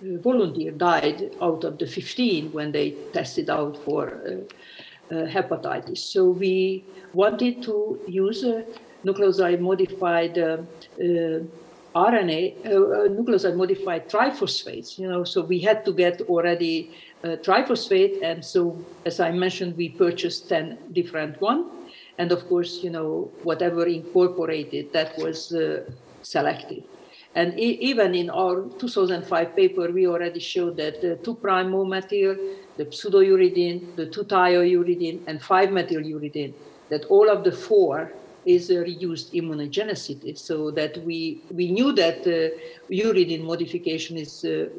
volunteers died out of the 15 when they tested out for hepatitis. So we wanted to use nucleoside-modified RNA, nucleoside-modified triphosphates, you know, so we had to get already triphosphate, and so, as I mentioned, we purchased 10 different ones, and of course, you know, whatever incorporated, that was selected. And even in our 2005 paper, we already showed that the 2'-O-methyl, the pseudouridine, the 2'-thiouridine, and 5-methyluridine, that all of the 4 is reduced immunogenicity, so that we knew that uridine modification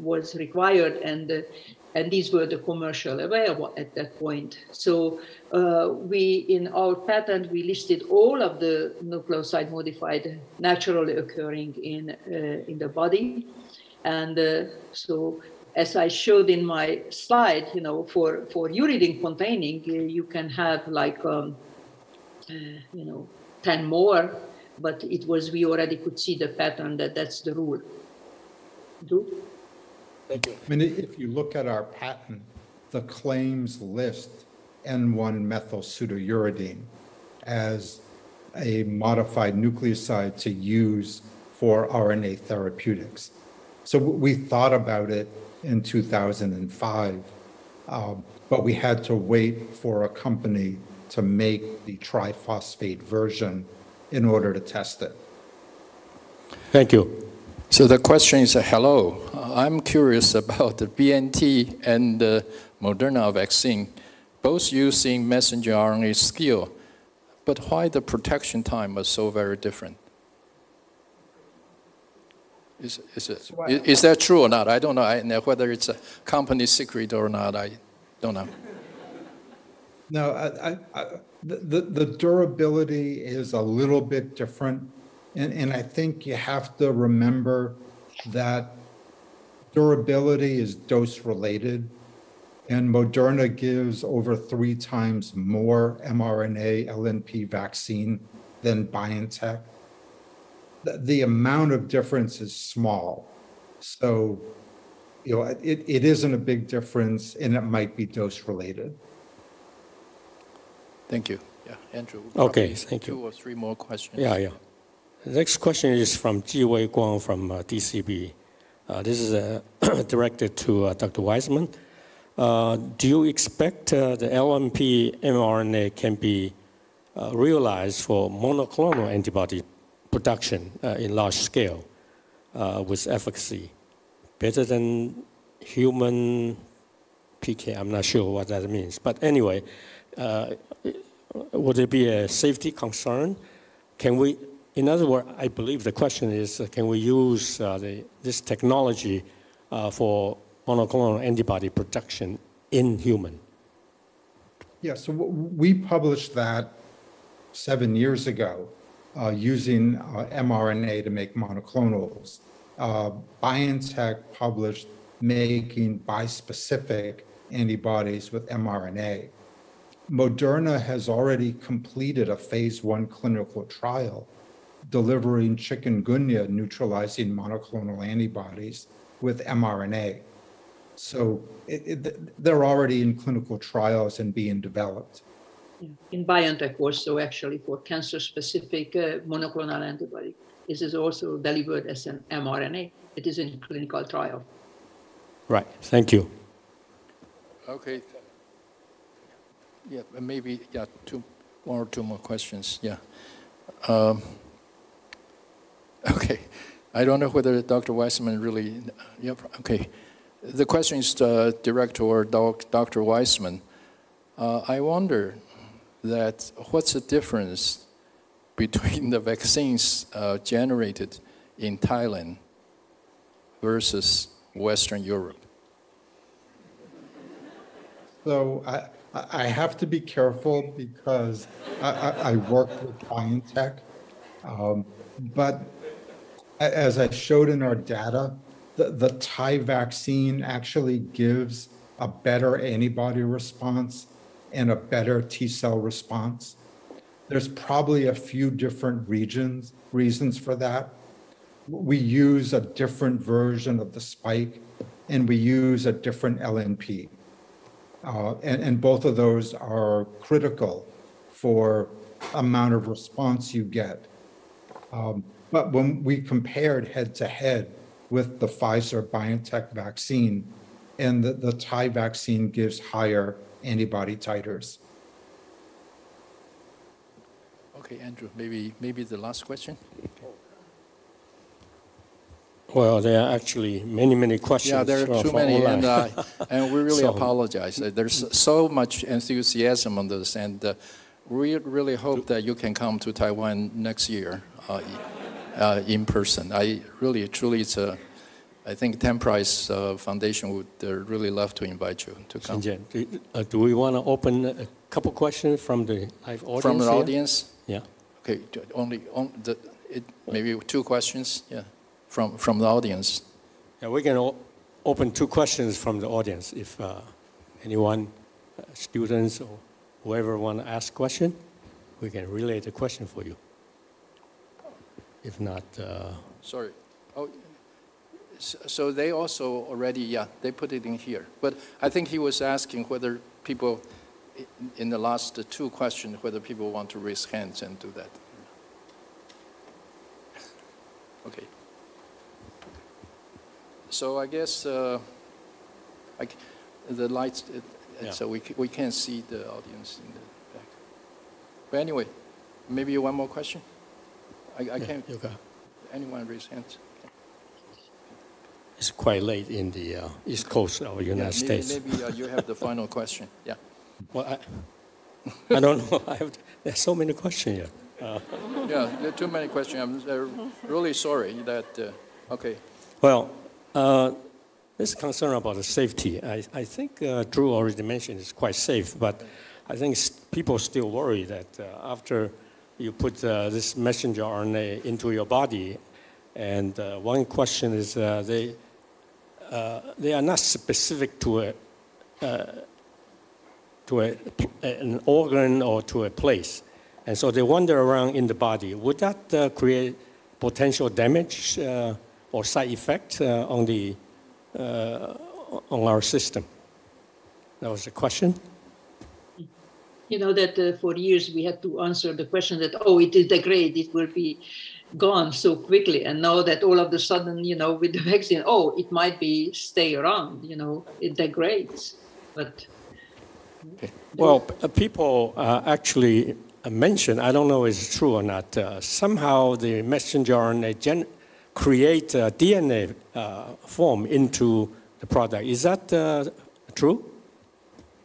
was required, and these were the commercial available at that point. So in our patent, we listed all of the nucleoside modified naturally occurring in the body. And so as I showed in my slide, you know, for uridine containing, you can have like, you know, 10 more, but we already could see the pattern that that's the rule. Thank you. I mean, if you look at our patent, the claims list N1-methyl pseudouridine as a modified nucleoside to use for RNA therapeutics. So we thought about it in 2005, but we had to wait for a company to make the triphosphate version in order to test it. Thank you. So the question is, hello, I'm curious about the BNT and the Moderna vaccine, both using messenger RNA skill, but why the protection time was so very different? Is that true or not? I don't know. Whether it's a company secret or not, I don't know. No, the durability is a little bit different. And I think you have to remember that durability is dose related. And Moderna gives over 3 times more mRNA LNP vaccine than BioNTech. The amount of difference is small. So, it isn't a big difference, and it might be dose related. Thank you. Yeah, Andrew. Okay, thank you. 2 or 3 more questions. Yeah. The next question is from Jiwei Guang from DCB. This is directed to Dr. Weissman. Do you expect the LNP mRNA can be realized for monoclonal antibody production in large scale with efficacy better than human PK? I'm not sure what that means. But anyway, would it be a safety concern? Can we, in other words, I believe the question is, can we use this technology for monoclonal antibody production in human? Yeah, so we published that 7 years ago using mRNA to make monoclonals. BioNTech published making bispecific antibodies with mRNA. Moderna has already completed a phase 1 clinical trial delivering chikungunya neutralizing monoclonal antibodies with mRNA. So they're already in clinical trials and being developed. In BioNTech also, actually, for cancer-specific monoclonal antibody, this is also delivered as an mRNA. It is in clinical trial. Right, thank you. Okay. Yeah, maybe, 1 or 2 more questions, yeah. Okay, I don't know whether Dr. Weissman really, okay. The question is direct toward Dr. Weissman. I wonder that what's the difference between the vaccines generated in Thailand versus Western Europe? So I have to be careful because I work with BioNTech, but as I showed in our data, the Thai vaccine actually gives a better antibody response and a better T-cell response. There's probably a few different reasons for that. We use a different version of the spike, and we use a different LNP. And both of those are critical for amount of response you get. But when we compared head-to-head with the Pfizer-BioNTech vaccine, and the Thai vaccine gives higher antibody titers. Okay, Andrew, maybe the last question. Well, there are actually many questions. Yeah, there are too many, and we really apologize. There's so much enthusiasm on this, and we really hope that you can come to Taiwan next year in person. Truly, I think Ten Price Foundation would really love to invite you to come. Do we want to open a couple questions from the live audience? From the audience? Yeah. Okay, maybe 2 questions, yeah, from the audience. Yeah, we can open 2 questions from the audience. If anyone, students or whoever want to ask a question, we can relay the question for you. If not... Sorry. Oh, so they also already, they put it in here. But I think he was asking whether people, in the last 2 questions, whether people want to raise hands and do that. Okay. So I guess the lights, so we can't see the audience in the back. But anyway, maybe 1 more question? I can't. Anyone raise hands? It's quite late in the East Coast of the United States. Maybe you have the final question. Yeah. Well, I don't know. There's so many questions here. Yeah, there are too many questions. I'm really sorry that. Okay. Well, this concern about the safety, I think Drew already mentioned it's quite safe, but I think people still worry that after you put this messenger RNA into your body, and one question is they are not specific to an organ or to a place. And so they wander around in the body. Would that create potential damage or side effect on our system? That was the question. You know that for years we had to answer the question that, oh, it will degrade, it will be gone so quickly. And now that all of a sudden, you know, with the vaccine, oh, it might be stay around, you know, it degrades. But okay. Well, people actually mention, I don't know if it's true or not, somehow the messenger RNA create a DNA form into the product. Is that true?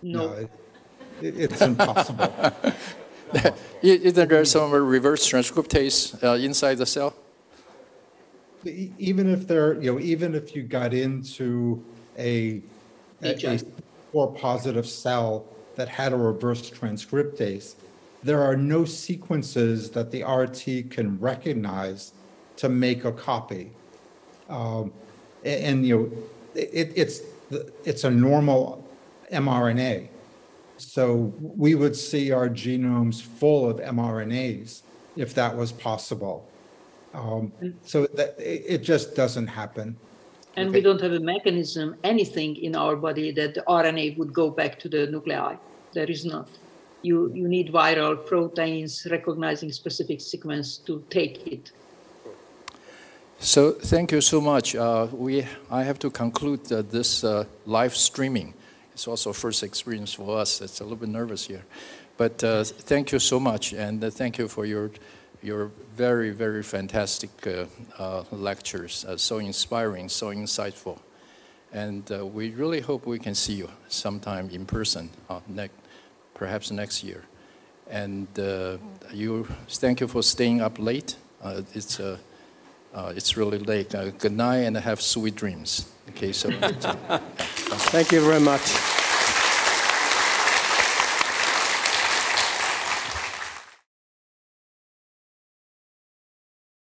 No. It's impossible. Isn't there some reverse transcriptase inside the cell? Even if even if you got into a positive cell that had a reverse transcriptase, there are no sequences that the RT can recognize to make a copy. It's a normal mRNA. So we would see our genomes full of mRNAs if that was possible. So that it just doesn't happen. And we don't have a mechanism, anything in our body that the RNA would go back to the nuclei. There is not. You need viral proteins recognizing specific sequence to take it. So thank you so much. I have to conclude this live streaming. It's also first experience for us. It's a little bit nervous here. But thank you so much, and thank you for your very, very fantastic lectures. So inspiring, so insightful. And we really hope we can see you sometime in person, perhaps next year. And thank you for staying up late. It's really late. Good night and have sweet dreams. Okay, so. Thank you very much.